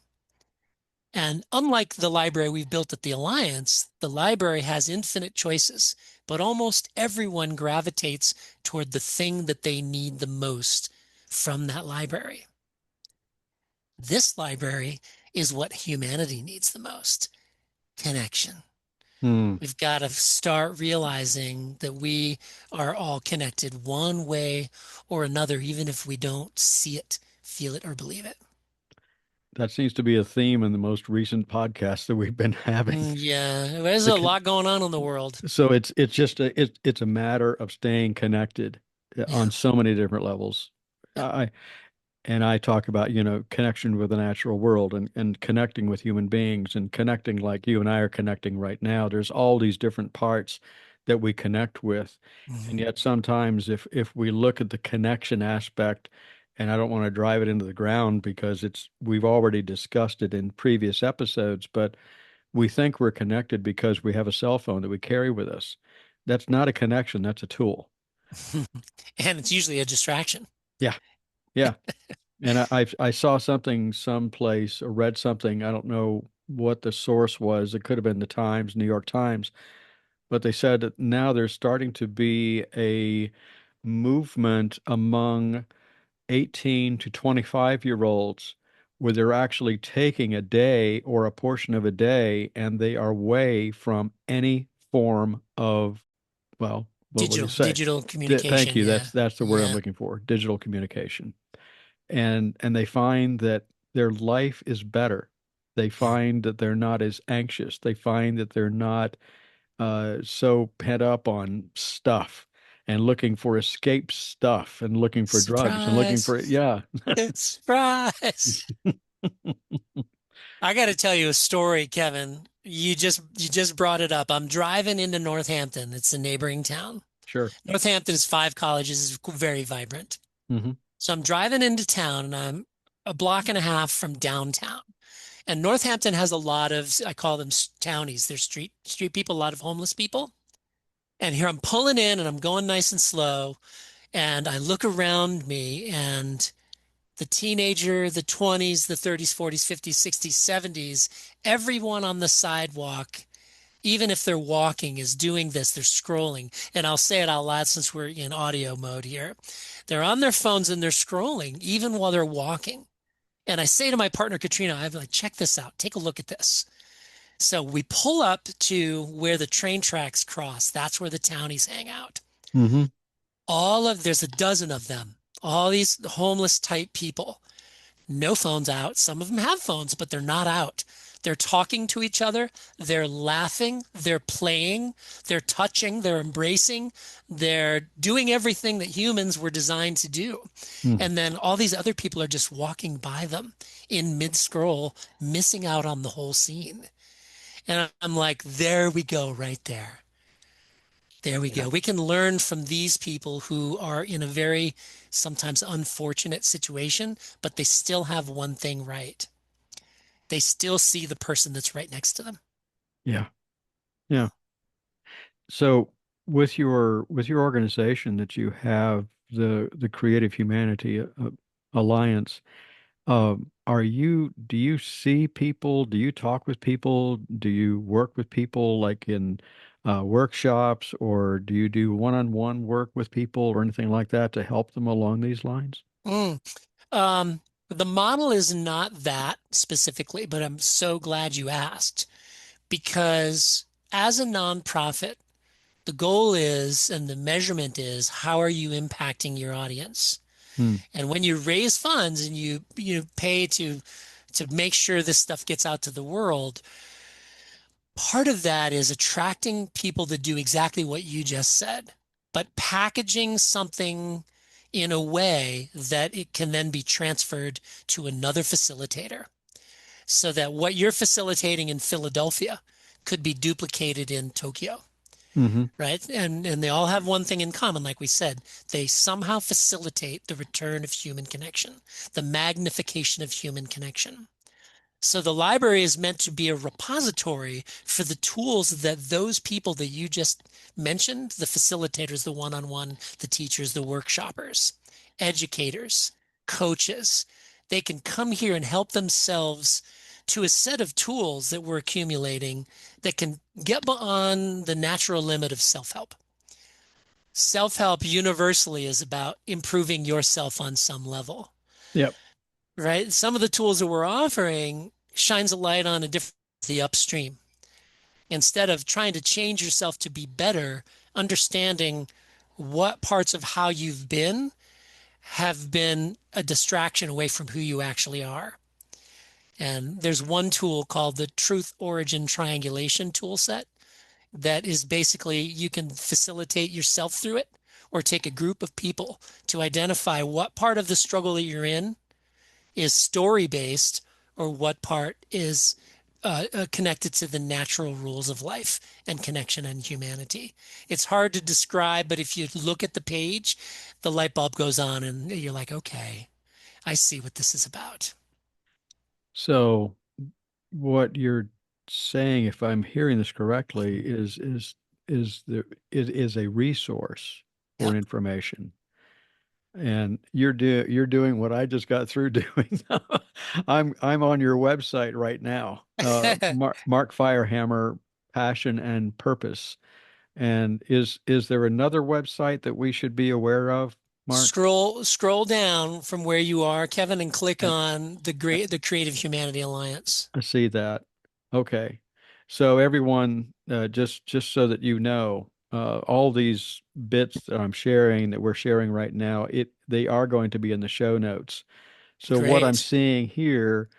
And unlike the library we've built at the Alliance, the library has infinite choices, but almost everyone gravitates toward the thing that they need the most from that library. This library is what humanity needs the most: connection. Hmm. We've got to start realizing that we are all connected one way or another, even if we don't see it, feel it, or believe it. That seems to be a theme in the most recent podcasts that we've been having. Yeah, there's The a con- lot going on in the world. so it's a matter of staying connected Yeah. on so many different levels. Yep. And I talk about, connection with the natural world and connecting with human beings and connecting like you and I are connecting right now. There's all these different parts that we connect with. And Mhm. yet sometimes if we look at the connection aspect, and I don't want to drive it into the ground because we've already discussed it in previous episodes, but we think we're connected because we have a cell phone that we carry with us. That's not a connection, that's a tool. And it's usually a distraction. Yeah. Yeah. And I saw something someplace or read something. I don't know what the source was. It could have been the Times, New York Times, but they said that now there's starting to be a movement among 18 to 25-year-olds where they're actually taking a day or a portion of a day and they are away from any form of, well, what would you say? Digital Thank communication. you. Yeah. That's the word I'm Yeah. looking for. Digital communication. And they find that their life is better. They Yeah. find that they're not as anxious. They find that they're not so pent up on stuff and looking for escape stuff and looking for drugs and looking Surprise. for, yeah. Surprise. I got to tell you a story, Kevin. You just brought it up. I'm driving into Northampton. It's a neighboring town. Sure. Northampton is 5 colleges, is very vibrant. Hmm. So I'm driving into town and I'm a block and a half from downtown. And Northampton has a lot of, I call them townies. They're street people, a lot of homeless people. And here I'm pulling in and I'm going nice and slow. And I look around me and the teenager, the 20s, the 30s, 40s, 50s, 60s, 70s, everyone on the sidewalk, even if they're walking, is doing this. They're scrolling. And I'll say it out loud since we're in audio mode here. They're on their phones and they're scrolling even while they're walking. And I say to my partner, Katrina, I'm like, check this out. Take a look at this. So we pull up to where the train tracks cross. That's where the townies hang out. Hmm. There's a dozen of them, all these homeless type people. No phones out. Some of them have phones, but they're not out. They're talking to each other. They're laughing. They're playing. They're touching. They're embracing. They're doing everything that humans were designed to do. Hmm. And then all these other people are just walking by them in mid scroll, missing out on the whole scene. And I'm like, there we go, right there. There we Yeah. go. We can learn from these people who are in a very sometimes unfortunate situation, but they still have one thing right. They still see the person that's right next to them. Yeah. Yeah. So with your organization that you have, the Creative Humanity Alliance, do you see people? Do you talk with people? Do you work with people like in workshops, or do you do one-on-one work with people or anything like that to help them along these lines? Mm. The model is not that specifically, but I'm so glad you asked because as a nonprofit, the goal is and the measurement is how are you impacting your audience? Hmm. And when you raise funds and you pay to make sure this stuff gets out to the world, part of that is attracting people to do exactly what you just said, but packaging something in a way that it can then be transferred to another facilitator so that what you're facilitating in Philadelphia could be duplicated in Tokyo, Hmm. right? And they all have one thing in common, like we said, they somehow facilitate the return of human connection, the magnification of human connection. So the library is meant to be a repository for the tools that those people that you just mentioned, the facilitators, the one-on-one, the teachers, the workshoppers, educators, coaches, they can come here and help themselves to a set of tools that we're accumulating that can get beyond the natural limit of self-help. Self-help universally is about improving yourself on some level, Yep. right? Some of the tools that we're offering shines a light on a different the upstream. Instead of trying to change yourself to be better, understanding what parts of how you've been have been a distraction away from who you actually are. And there's one tool called the Truth Origin Triangulation tool set that is basically you can facilitate yourself through it or take a group of people to identify what part of the struggle that you're in is story based or what part is connected to the natural rules of life and connection and humanity. It's hard to describe, but if you look at the page, the light bulb goes on and you're like, okay, I see what this is about. So what you're saying, if I'm hearing this correctly, is a resource for Yep. information. And you're doing what I just got through doing. I'm on your website right now. Mark Firehammer, Passion and Purpose. And is there another website that we should be aware of, Mark? Scroll down from where you are, Kevin, and click Uh, on the Creative Humanity Alliance. I see that. Okay. So everyone, just so that you know, all these bits that I'm sharing that we're sharing right now, they are going to be in the show notes. So what I'm Great. seeing here,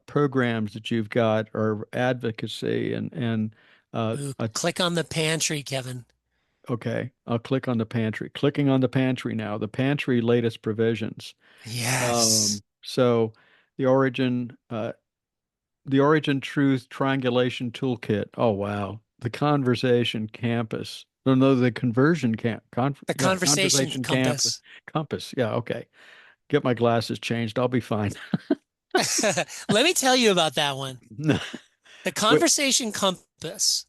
programs that you've got or advocacy and Ooh, click on the pantry, Kevin. okay, I'll click on the pantry. Clicking on the pantry now. The pantry latest provisions. Yes. So the origin the origin truth triangulation toolkit. Oh wow. The conversation campus. No, no, the conversion The yeah, conversation conversation compass. compass. Yeah, okay. Get my glasses changed. I'll be fine. Let me tell you about that one. The Wait, conversation compass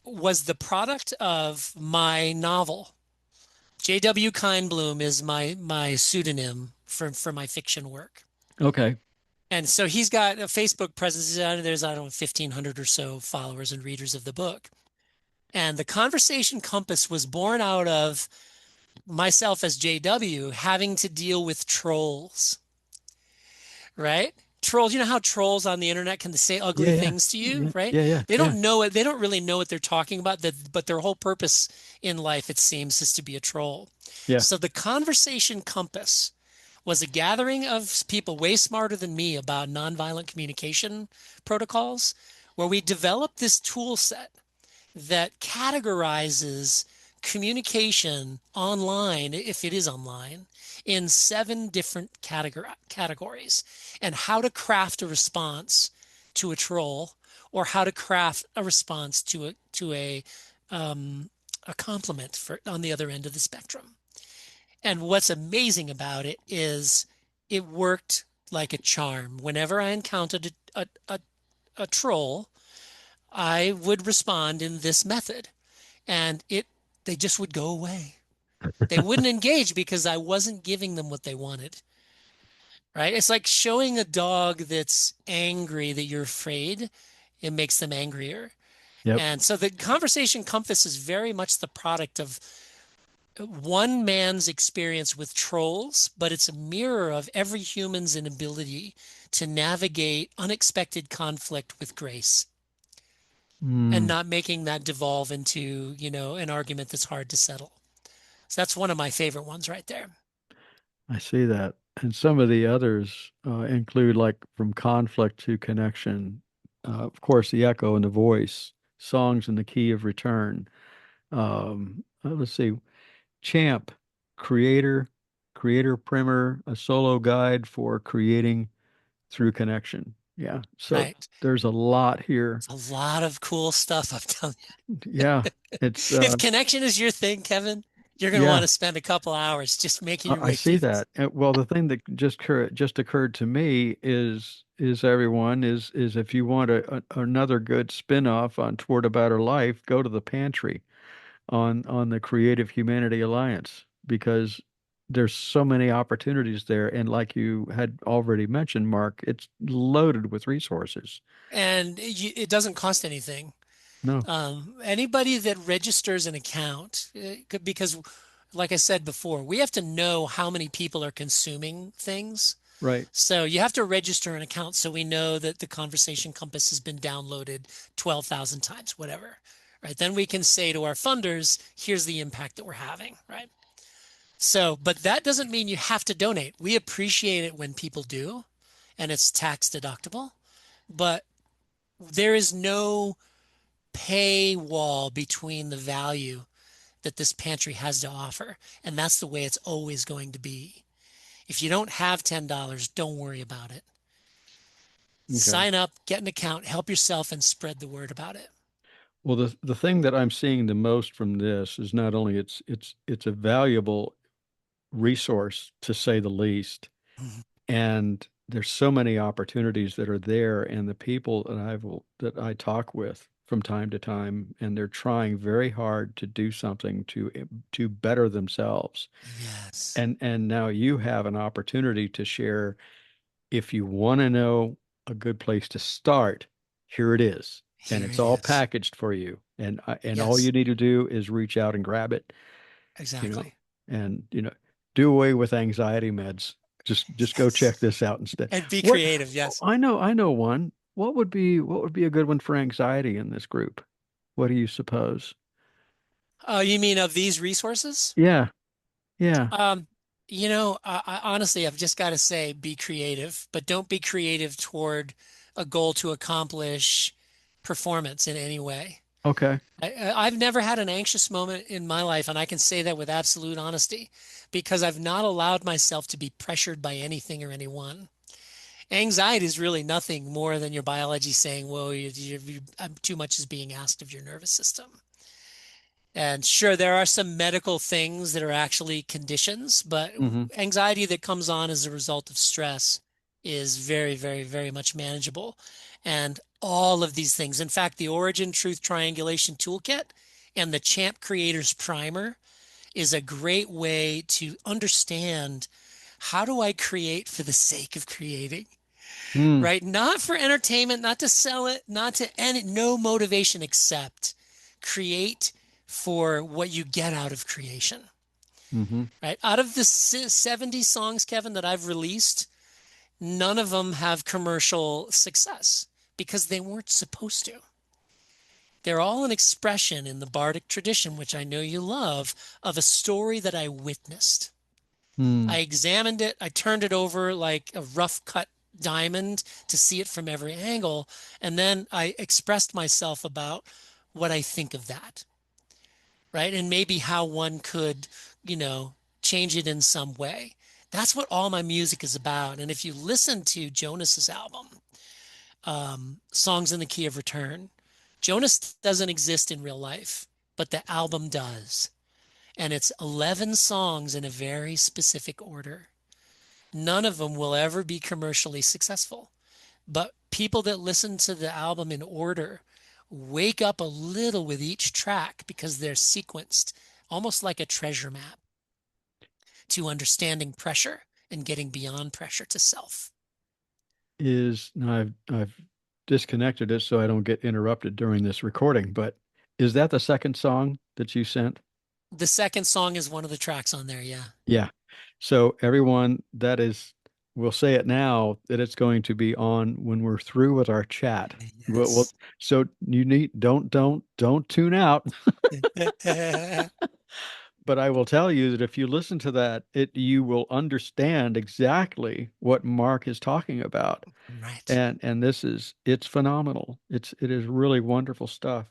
was the product of my novel. J.W. Kindbloom is my pseudonym for my fiction work. okay. And so he's got a Facebook presence. There's, I don't know, 1,500 or so followers and readers of the book. And the conversation compass was born out of myself as JW having to deal with trolls, right? Trolls, you know how trolls on the internet can say ugly Yeah, yeah. things to you, Yeah, right? yeah, yeah, They yeah. don't know it. They don't really know what they're talking about, but their whole purpose in life, it seems, is to be a troll. Yeah. So the conversation compass was a gathering of people way smarter than me about nonviolent communication protocols, where we developed this tool set that categorizes communication online, if it is online, in 7 different categories, and how to craft a response to a troll, or how to craft a response um, a compliment for on the other end of the spectrum. And what's amazing about it is it worked like a charm. Whenever I encountered a troll, I would respond in this method, and they just would go away. They wouldn't engage because I wasn't giving them what they wanted, right? It's like showing a dog that's angry that you're afraid, it makes them angrier. Yep. And so the conversation compass is very much the product of one man's experience with trolls, but it's a mirror of every human's inability to navigate unexpected conflict with grace and Mm, not making that devolve into, an argument that's hard to settle. So that's one of my favorite ones right there. I see that. And some of the others include like from conflict to connection. Of course, the echo and the voice, songs in the key of return. Let's see, Champ, creator, creator primer, a solo guide for creating through connection. Yeah. So Right. there's a lot here. It's a lot of cool stuff, I'm telling you. Yeah. It's If connection is your thing, Kevin, you're going to want yeah. to spend a couple hours just making your I way see through this. that. Well, the thing that just occurred to me is everyone is if you want another good spin-off on Toward a Better Life, go to the pantry on the Creative Humanity Alliance because there's so many opportunities there, and like you had already mentioned, Mark, it's loaded with resources. And it doesn't cost anything. No, Anybody that registers an account, because like I said before, we have to know how many people are consuming things. right. So you have to register an account so we know that the Conversation Compass has been downloaded 12,000 times, whatever. Right. Then we can say to our funders, here's the impact that we're having. Right. So, but that doesn't mean you have to donate. We appreciate it when people do, and it's tax deductible, but there is no paywall between the value that this pantry has to offer. And that's the way it's always going to be. If you don't have $10, don't worry about it. Okay. Sign up, get an account, help yourself, and spread the word about it. Well, the thing that I'm seeing the most from this is not only it's a valuable resource to say the least. And there's so many opportunities that are there, and the people that I talk with from time to time, and they're trying very hard to do something to better themselves. Yes. And now you have an opportunity to share. If you want to know a good place to start, here it is, and Here it's it all is. packaged for you. And all you Yes, need to do is reach out and grab it, you know, exactly. and do away with anxiety meds. Just go check Yes. this out instead. And be What creative. oh, Yes. I know one. What would be a good one for anxiety in this group? What do you suppose? You mean of these resources? Yeah, yeah. Um, Honestly, I've just got to say, be creative, but don't be creative toward a goal to accomplish performance in any way. Okay. I've never had an anxious moment in my life, and I can say that with absolute honesty, because I've not allowed myself to be pressured by anything or anyone. Anxiety is really nothing more than your biology saying, "Whoa, too much is being asked of your nervous system." And sure, there are some medical things that are actually conditions, but Hmm. anxiety that comes on as a result of stress is very, very, very much manageable. And all of these things, in fact, the Origin Truth Triangulation Toolkit and the Champ Creators Primer is a great way to understand how do I create for the sake of creating, Mm. right? Not for entertainment, not to sell it, not to, and no motivation except create for what you get out of creation, Hmm. right? Out of the 70 songs, Kevin, that I've released, none of them have commercial success because they weren't supposed to. They're all an expression in the bardic tradition, which I know you love, of a story that I witnessed. Mm. I examined it, I turned it over like a rough cut diamond to see it from every angle, and then I expressed myself about what I think of that, right? And maybe how one could, you know, change it in some way. That's what all my music is about. And if you listen to Jonas's album, Songs in the Key of Return, Jonas doesn't exist in real life, but the album does. And it's 11 songs in a very specific order. None of them will ever be commercially successful. But people that listen to the album in order wake up a little with each track because they're sequenced almost like a treasure map to understanding pressure and getting beyond pressure to self. Now I've disconnected it so I don't get interrupted during this recording, but is that the second song that you sent? The second song is one of the tracks on there, yeah. Yeah. So everyone that is, we'll say it now that it's going to be on when we're through with our chat. Yes. So you need, don't tune out. But I will tell you that if you listen to that, you will understand exactly what Mark is talking about. Right. And it's phenomenal. It is really wonderful stuff.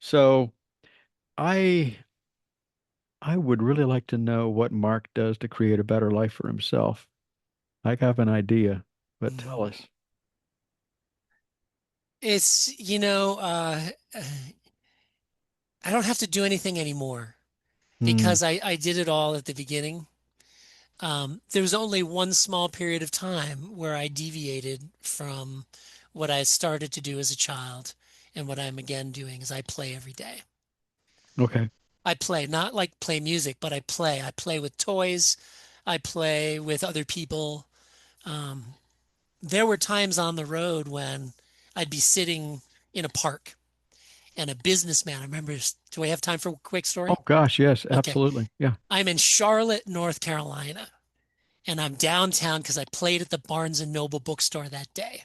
So I I would really like to know what Mark does to create a better life for himself. I have an idea, but tell us. It's, I don't have to do anything anymore Hmm. because I did it all at the beginning. There was only one small period of time where I deviated from what I started to do as a child. And what I'm again doing is I play every day. Okay. I play, not like play music, but I play. I play with toys. I play with other people. Um, there were times on the road when I'd be sitting in a park and a businessman, I remember, do I have time for a quick Oh story? gosh, yes, Okay. absolutely. Yeah. I'm in Charlotte, North Carolina, and I'm downtown because I played at the Barnes and Noble bookstore that day.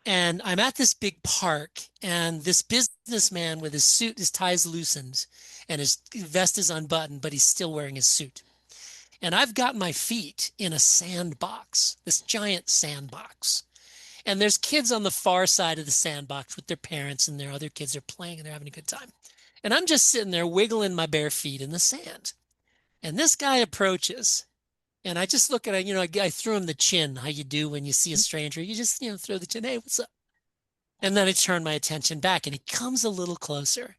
And I'm at this big park, and this businessman with his suit, his ties loosened, and his vest is unbuttoned, but he's still wearing his suit. And I've got my feet in a sandbox, this giant sandbox. And there's kids on the far side of the sandbox with their parents, and their other kids are playing and they're having a good time. And I'm just sitting there wiggling my bare feet in the sand. And this guy approaches, and I just look at him, I threw him the chin, how you do when you see a stranger. You just, throw the chin, hey, what's up? And then I turned my attention back, and he comes a little closer.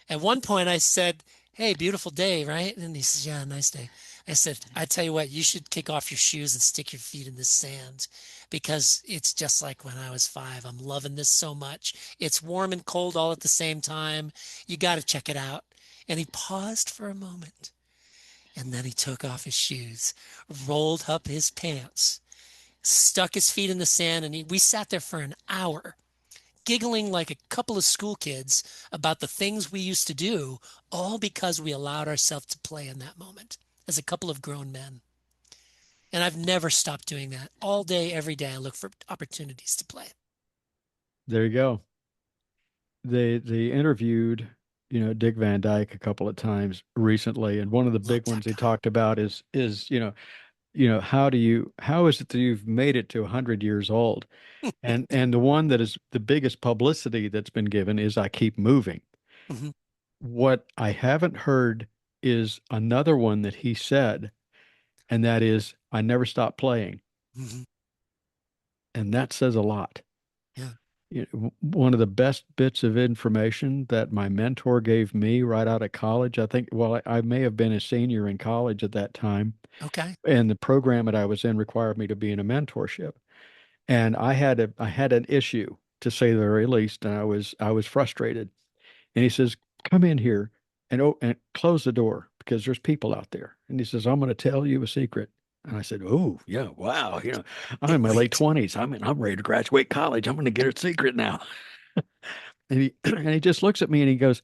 At one point, I said, "Hey, beautiful day, right?" And he says, "Yeah, nice day." I said, "I tell you what, you should kick off your shoes and stick your feet in the sand because it's just like when I was 5. I'm loving this so much. It's warm and cold all at the same time. You got to check it out." And he paused for a moment, and then he took off his shoes, rolled up his pants, stuck his feet in the sand, and we sat there for an hour giggling like a couple of school kids about the things we used to do, all because we allowed ourselves to play in that moment as a couple of grown men. And I've never stopped doing that. All day, every day, I look for opportunities to play. There you go. They interviewed, Dick Van Dyke a couple of times recently, and one of the Love big ones that he guy. talked about is how is it that you've made it to 100 years old? And the one that is the biggest publicity that's been given is I keep moving. Hmm. What I haven't heard is another one that he said, and that is I never stop playing. Hmm. And that says a lot. Yeah. One of the best bits of information that my mentor gave me right out of college, I think, well, I may have been a senior in college at that time, Okay. and the program that I was in required me to be in a mentorship. And I had an issue to say the very least, and I was frustrated. And he says, "Come in here and close the door because there's people out there." And he says, "I'm going to tell you a secret." And I said, "Oh, yeah, wow, I'm in Can't my late wait. 20s. I'm ready to graduate college. I'm going to get a secret now." And he and he just looks at me and he goes,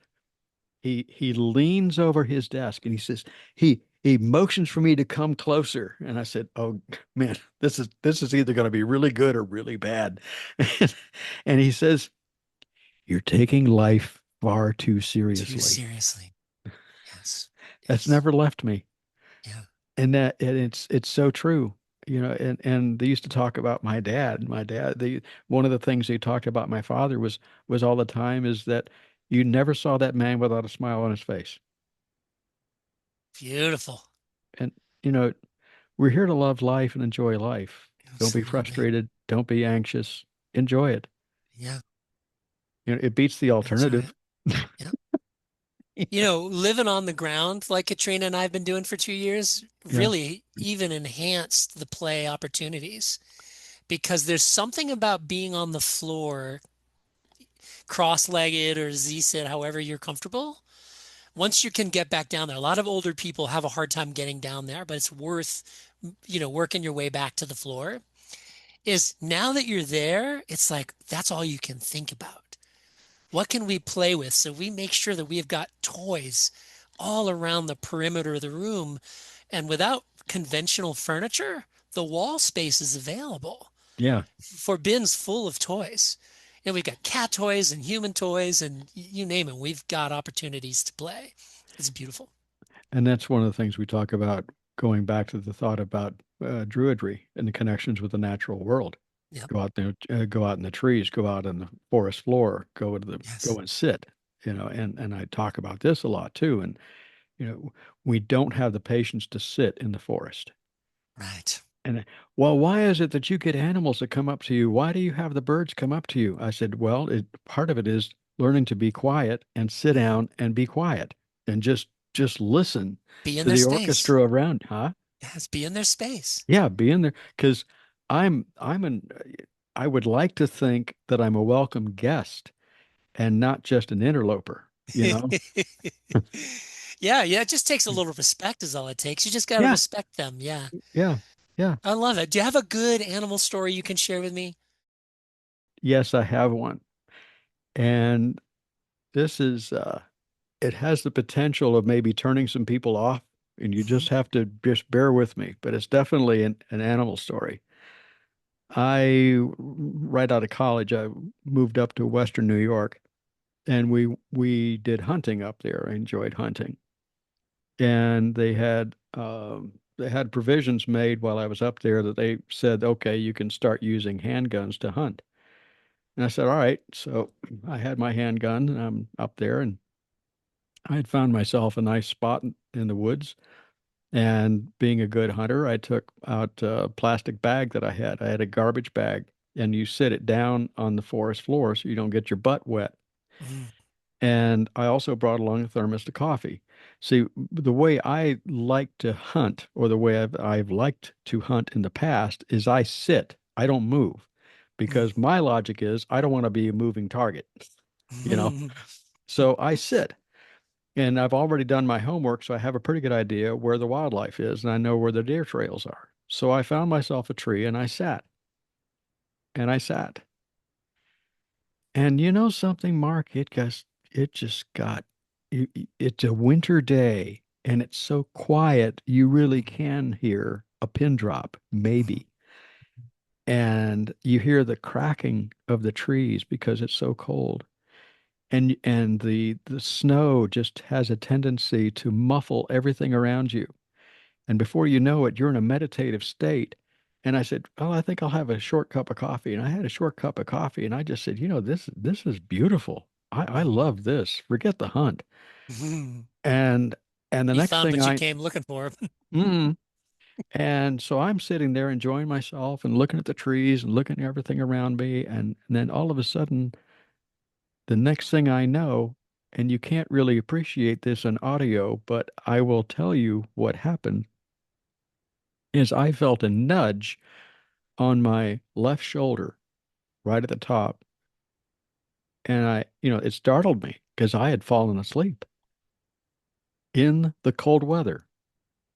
he leans over his desk and he says, he motions for me to come closer. And I said, "Oh man, this is either going to be really good or really bad." And he says, "You're taking life far too Too seriously." seriously. Yes. That's Yes. never left me. Yeah. And it's so true. And they used to talk about my dad. My dad, the one of the things they talked about my father was all the time is that you never saw that man without a smile on his face. Beautiful. And you know, we're here to love life and enjoy life. Don't be Absolutely. frustrated. Don't be anxious. Enjoy it. Yeah. It beats the Enjoy it. alternative. Yeah. Living on the ground like Katrina and I have been doing for 2 years Yeah. really even enhanced the play opportunities because there's something about being on the floor, cross-legged or Z-sit, however you're comfortable. Once you can get back down there, a lot of older people have a hard time getting down there, but it's worth, working your way back to the floor. Is now that you're there, it's like that's all you can think about. What can we play with? So we make sure that we've got toys all around the perimeter of the room. And without conventional furniture, the wall space is available Yeah. for bins full of toys. And we've got cat toys and human toys and you name it. We've got opportunities to play. It's beautiful. And that's one of the things we talk about going back to the thought about druidry and the connections with the natural world. Yep. Go out there, go out in the trees, go out on the forest floor, go Yes. and sit, and I talk about this a lot too. And, we don't have the patience to sit in the forest. Right. And well, why is it that you get animals that come up to you? Why do you have the birds come up to you? I said, well, part of it is learning to be quiet and sit Mhm. down and be quiet and just listen Be in to their the space. orchestra around, huh? Yes. Be in their space. Yeah, be in there because I'm an I would like to think that I'm a welcome guest and not just an interloper, you know? Yeah. Yeah. It just takes a little respect, is all it takes. You just got to Yeah, respect them. Yeah. yeah, yeah. I love it. Do you have a good animal story you can share with me? Yes, I have one. And this is it has the potential of maybe turning some people off, and you Hmm. just have to just bear with me, but it's definitely an animal story. Right out of college, I moved up to Western New York, and we did hunting up there. I enjoyed hunting, and they had provisions made while I was up there that they said, okay, you can start using handguns to hunt. And I said, all right. So I had my handgun, and I'm up there, and I had found myself a nice spot in the woods. And being a good hunter, I took out a plastic bag that I had. I had a garbage bag, and you sit it down on the forest floor so you don't get your butt wet. Mm, And I also brought along a thermos of coffee. See, the way I like to hunt, or the way I've liked to hunt in the past, is I sit. I don't move, mm, because my logic is I don't want to be a moving target, you know. mm. So I sit. And I've already done my homework, so I have a pretty good idea where the wildlife is, and I know where the deer trails are. So I found myself a tree and I sat and I sat. And you know something, Mark? It's a winter day and it's so quiet, you really can hear a pin drop, maybe. And you hear the cracking of the trees because it's so cold. and the snow just has a tendency to muffle everything around you. And before you know it, you're in a meditative state. And I said, "Oh, I think I'll have a short cup of coffee." And I had a short cup of coffee, and I just said, this is beautiful. I Mhm. love this. Forget the hunt. Mhm. And and the You next found thing what you I came looking for. mm, and so I'm sitting there enjoying myself and looking at the trees and looking at everything around me. And then all of a sudden, the next thing I know, and you can't really appreciate this in audio, but I will tell you what happened is I felt a nudge on my left shoulder right at the top. And it startled me because I had fallen asleep in the cold weather.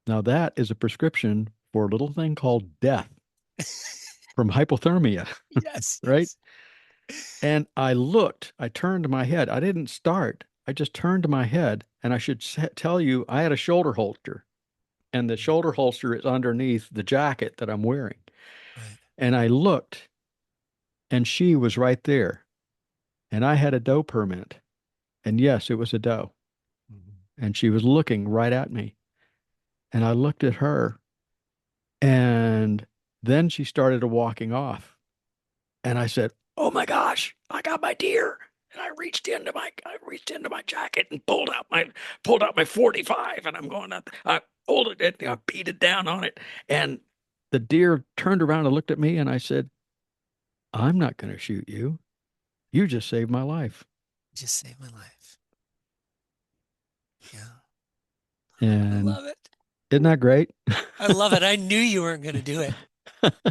Now, that is a prescription for a little thing called death from hypothermia, Yes, right? yes. And I turned my head. I didn't start. I just turned my head. And I should tell you, I had a shoulder holster, and the shoulder holster is underneath the jacket that I'm wearing. Right. And I looked, and she was right there. And I had a doe permit. And yes, it was a doe. Mhm. And she was looking right at me. And I looked at her, and then she started walking off. And I said, "Oh my gosh, I got my deer." And I reached into my jacket and pulled out my 45, and I'm going to I pulled it, I beat it down on it. And the deer turned around and looked at me, and I said, "I'm not going to shoot you. You just saved my life." Just saved my life. Yeah. I And love it. isn't that great? I love it. I knew you weren't going to do it.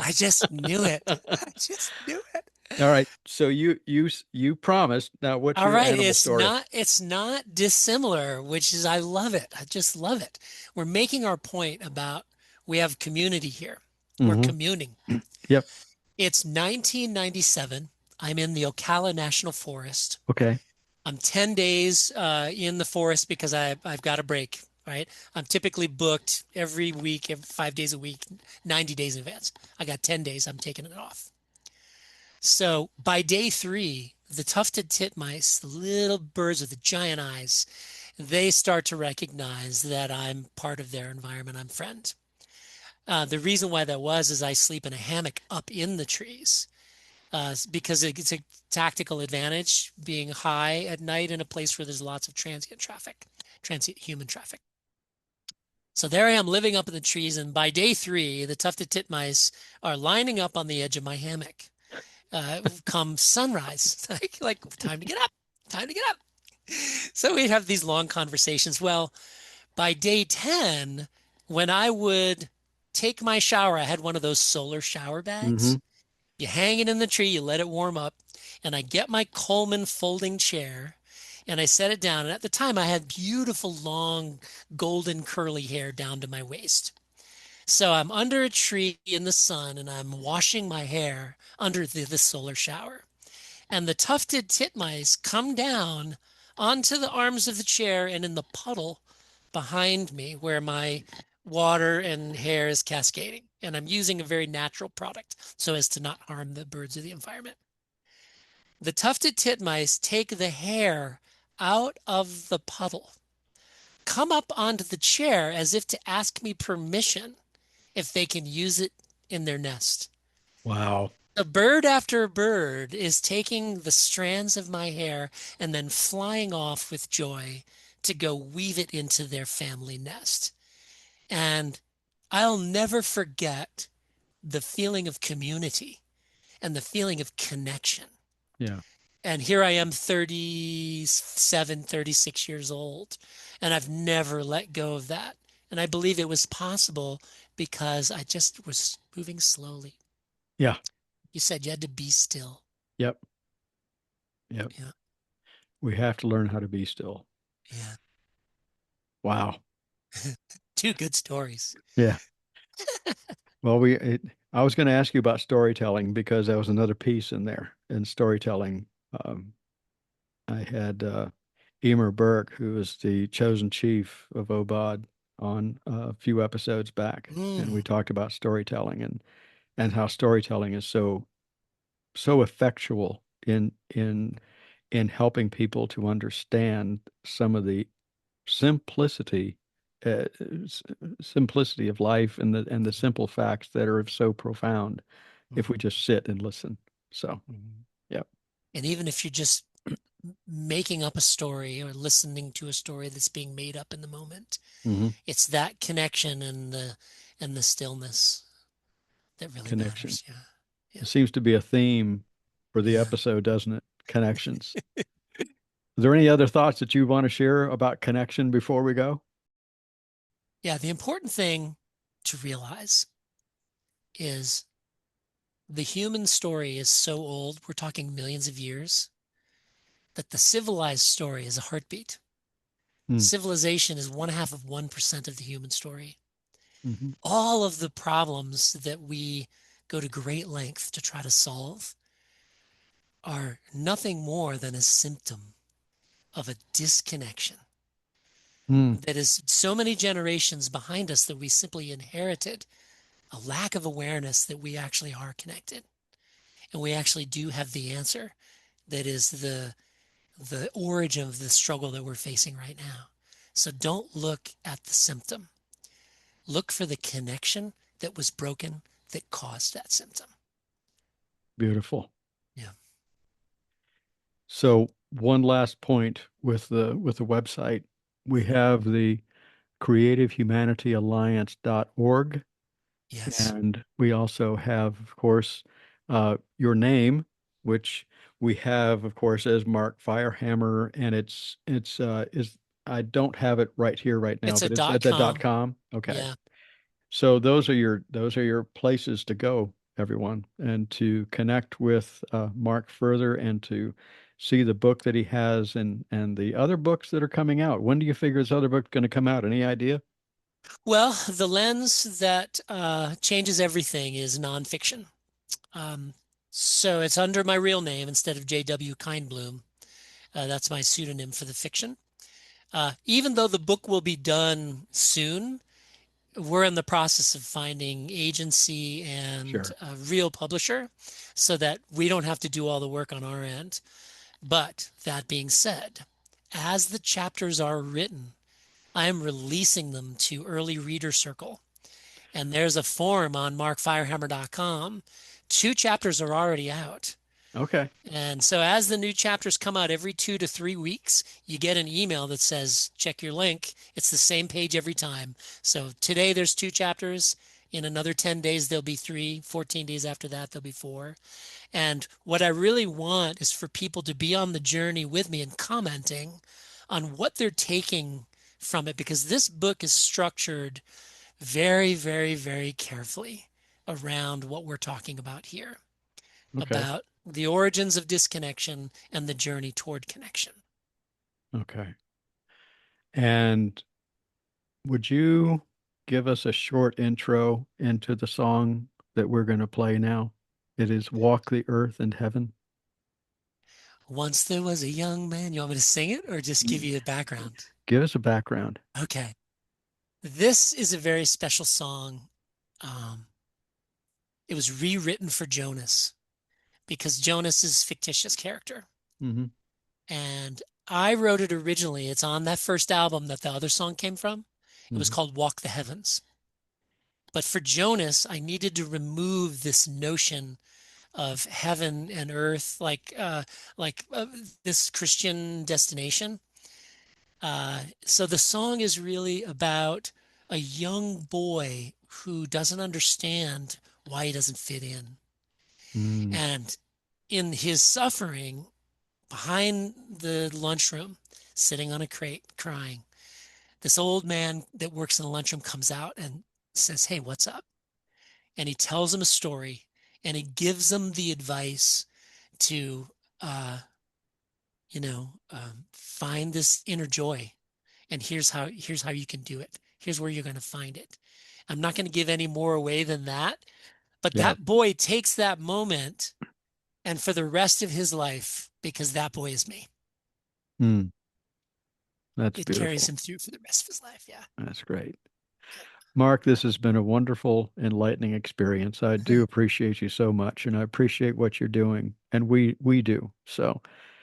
I just knew it. I just knew it. All right. So you promised. Now, what's All your right, animal story? it's not dissimilar, which is I love it. I just love it. We're making our point about we have community here. We're Hmm. communing. Yep. It's 1997. I'm in the Ocala National Forest. Okay. I'm 10 days in the forest because I've got a break, right? I'm typically booked every week, every 5 days a week, 90 days in advance. I got 10 days, I'm taking it off. So by day three, the tufted titmice, the little birds with the giant eyes, they start to recognize that I'm part of their environment. I'm friend. The reason why that was is I sleep in a hammock up in the trees because it's a tactical advantage being high at night in a place where there's lots of transient human traffic. So there I am living up in the trees, and by day three, the tufted titmice are lining up on the edge of my hammock. Come sunrise, like time to get up, time to get up. So we'd have these long conversations. Well, by day 10, when I would take my shower, I had one of those solar shower Hmm. bags. You hang it in the tree, you let it warm up, and I get my Coleman folding chair and I set it down. And at the time, I had beautiful, long, golden, curly hair down to my waist. So I'm under a tree in the sun and I'm washing my hair under the solar shower. And the tufted titmice come down onto the arms of the chair and in the puddle behind me where my water and hair is cascading. And I'm using a very natural product so as to not harm the birds of the environment. The tufted titmice take the hair out of the puddle, come up onto the chair as if to ask me permission if they can use it in their nest. Wow. A bird after bird is taking the strands of my hair and then flying off with joy to go weave it into their family nest. And I'll never forget the feeling of community and the feeling of connection. Yeah. And here I am, 37, 36 years old, and I've never let go of that. And I believe it was possible because I just was moving slowly. Yeah. You said you had to be still. Yep. Yep. Yeah, We have to learn how to be still. yeah. Wow. Two good stories. Yeah. Well, I was going to ask you about storytelling because that was another piece in there in storytelling. Um, I had Emer Burke, who was the chosen chief of Obad, on a few episodes back, and we Mm, talked about storytelling and how storytelling is so effectual in in helping people to understand some of the simplicity uh, simplicity of life and the simple facts that are so profound if we Mhm. just sit and listen. So, Mhm. yeah. And even if you're just making up a story or listening to a story that's being made up in the moment, Hmm. it's that connection and the stillness that really Connection. matters. Yeah. It Yeah. seems to be a theme for the Yeah. episode, doesn't it? Connections. Are there any other thoughts that you want to share about connection before we go? Yeah. The important thing to realize is the human story is so old, we're talking millions of years, that the civilized story is a heartbeat. Mm. Civilization is 1/2 of 1% of the human story. Hmm. All of the problems that we go to great length to try to solve are nothing more than a symptom of a disconnection Mm. that is so many generations behind us that we simply inherited a lack of awareness that we actually are connected and we actually do have the answer that is the origin of the struggle that we're facing right now. So don't look at the symptom. Look for the connection that was broken that caused that symptom. Beautiful. Yeah. So one last point with the website. We have the creativehumanityanalliance.org. Yes. And we also have, of course, your name, which we have, of course, as Mark Firehammer, and it's is I don't have it right here right now, It's a but it's dot at the dot com. com. Okay. Yeah. So those are your places to go, everyone, and to connect with Mark further and to see the book that he has and the other books that are coming out. When do you figure this other book's going to come out? Any idea? Well, the lens that changes everything is nonfiction. Um, so it's under my real name instead of J.W. Kindbloom. That's my pseudonym for the fiction. Even though the book will be done soon, we're in the process of finding agency and Sure. a real publisher so that we don't have to do all the work on our end. But that being said, as the chapters are written, I am releasing them to Early Reader Circle. And there's a form on markfirehammer.com. 2 chapters are already out. Okay. And so as the new chapters come out every 2 to 3 weeks, you get an email that says, check your link. It's the same page every time. So today there's 2 chapters. In another 10 days, there'll be three. 14 days after that, there'll be four. And what I really want is for people to be on the journey with me and commenting on what they're taking from it, because this book is structured very, very, very carefully around what we're talking about here, Okay. about the origins of disconnection and the journey toward connection. Okay. And would you give us a short intro into the song that we're going to play now? It is Walk the Earth and Heaven. Once there was a young man. You want me to sing it or just give Mm. you a background? Give us a background. Okay. This is a very special song. Um, it was rewritten for Jonas because Jonas is a fictitious character. Hmm. And I wrote it originally. It's on that first album that the other song came from. It was Hmm. called Walk the Heavens. But for Jonas, I needed to remove this notion of heaven and earth, like this Christian destination. So the song is really about a young boy who doesn't understand why he doesn't fit in. Mm. And in his suffering, behind the lunchroom, sitting on a crate, crying, this old man that works in the lunchroom comes out and says, "Hey, what's up?" And he tells him a story and he gives him the advice to, uh, find this inner joy. And here's how you can do it. Here's where you're going to find it. I'm not going to give any more away than that. But Yeah. that boy takes that moment and for the rest of his life, because that boy is me, Mm. That's it carries beautiful. him through for the rest of his life. Yeah. That's great. Mark, this has been a wonderful, enlightening experience. I do appreciate you so much, and I appreciate what you're doing, and we do. So,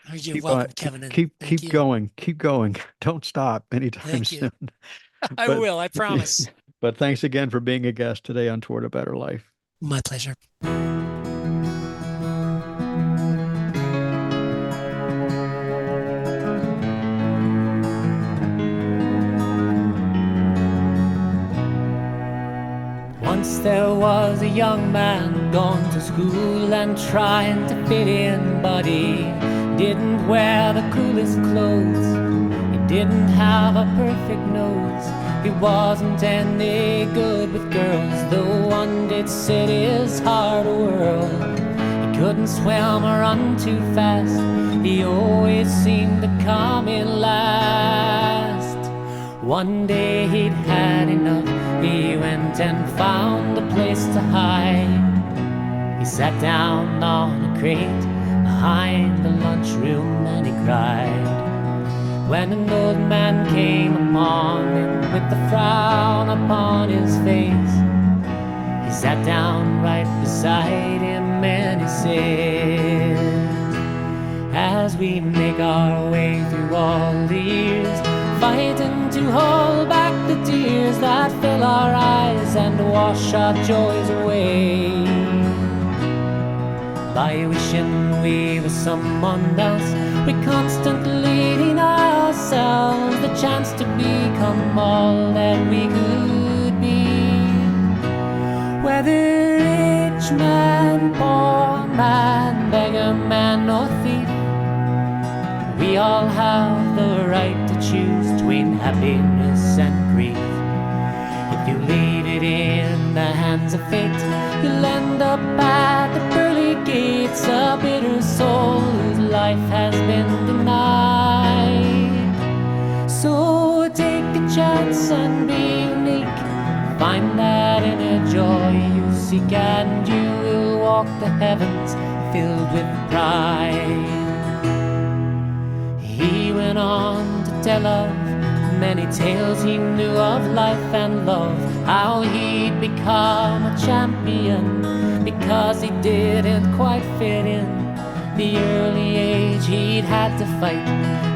You're Keep welcome, Kevin, and thank keep you. going. Keep going. Don't stop anytime Thank you. soon. I But will, I promise. but thanks again for being a guest today on Toward a Better Life. My pleasure. Once there was a young man going to school and trying to fit in, but he didn't wear the coolest clothes. He didn't have a perfect nose. He wasn't any good with girls, though one did set his heart a whirl. He couldn't swim or run too fast. He always seemed to come in last. One day he'd had enough. He went and found a place to hide. He sat down on a crate behind the lunchroom and he cried. When an old man came upon him with a frown upon his face, he sat down right beside him and he said, as we make our way through all the years, fighting to hold back the tears that fill our eyes and wash our joys away, by wishing we were someone else, we constantly deny ourselves the chance to become all that we could be. Whether rich man, poor man, beggar man or thief, we all have the right to choose between happiness and grief. If you leave it in the hands of fate, you'll end up at the pearly gates, a bitter soul whose life has been denied. So take a chance and be unique. Find that inner joy you seek, and you will walk the heavens filled with pride. He went on to tell of many tales he knew of life and love, how he'd become a champion because he didn't quite fit in. The early age he'd had to fight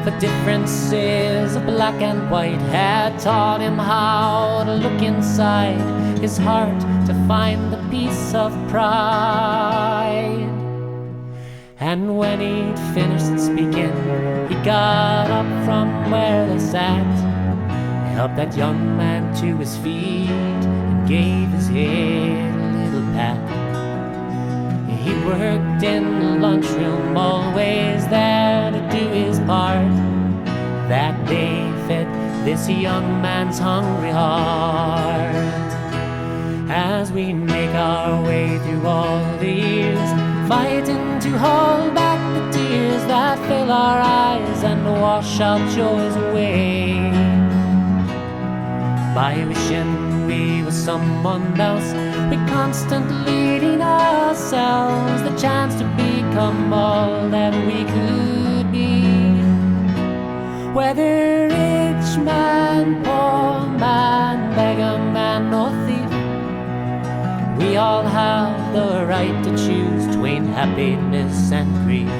for differences of black and white had taught him how to look inside his heart to find the peace of pride. And when he'd finished speaking, he got up from where they sat, helped that young man to his feet and gave his head a little pat. He worked in the lunchroom, always there to do his part. That day fed this young man's hungry heart. As we make our way through all the years, fighting to hold back the tears that fill our eyes and wash our joys away, by wishing we were someone else, we constantly deny ourselves the chance to become all that we could be. Whether rich man, poor man, beggar man or thief, we all have the right to choose between happiness and grief.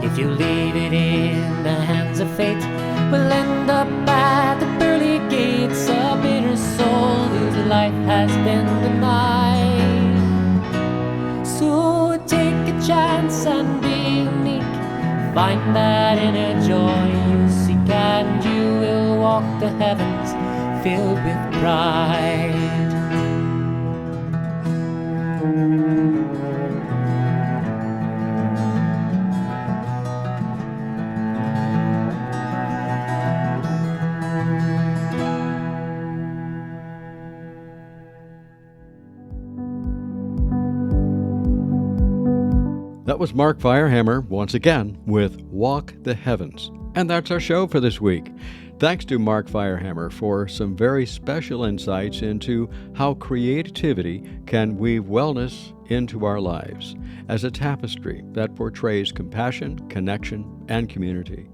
If you leave it in the hands of fate, we'll end up at the pearly gates, a bitter soul whose life has been denied. So take a chance and be unique. Find that inner joy you seek, and you will walk the heavens filled with pride. That was Mark Firehammer once again with Walk the Heavens. And that's our show for this week. Thanks to Mark Firehammer for some very special insights into how creativity can weave wellness into our lives as a tapestry that portrays compassion, connection, and community.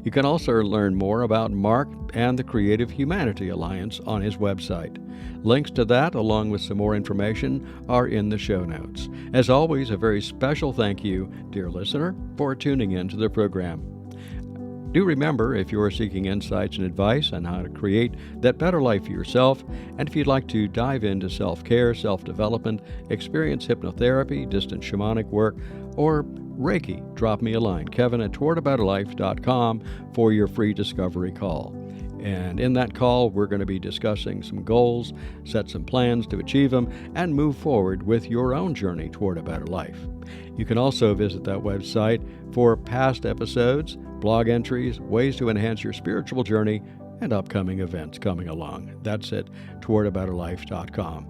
You can also learn more about Mark and the Creative Humanity Alliance on his website. Links to that, along with some more information, are in the show notes. As always, a very special thank you, dear listener, for tuning in to the program. Do remember, if you are seeking insights and advice on how to create that better life for yourself, and if you'd like to dive into self-care, self-development, experience hypnotherapy, distant shamanic work, or Reiki, drop me a line, kevin@towardabetterlife.com, for your free discovery call. And in that call, we're going to be discussing some goals, set some plans to achieve them, and move forward with your own journey toward a better life. You can also visit that website for past episodes, blog entries, ways to enhance your spiritual journey, and upcoming events coming along. That's at towardabetterlife.com.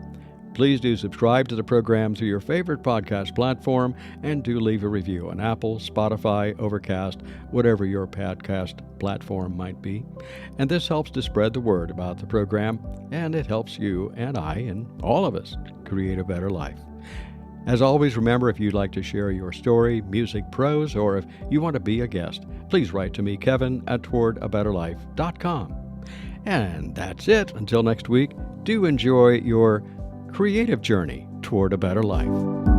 Please do subscribe to the program through your favorite podcast platform, and do leave a review on Apple, Spotify, Overcast, whatever your podcast platform might be. And this helps to spread the word about the program, and it helps you and I and all of us create a better life. As always, remember, if you'd like to share your story, music, prose, or if you want to be a guest, please write to me, kevin@towardabetterlife.com. And that's it. Until next week, do enjoy your creative journey toward a better life.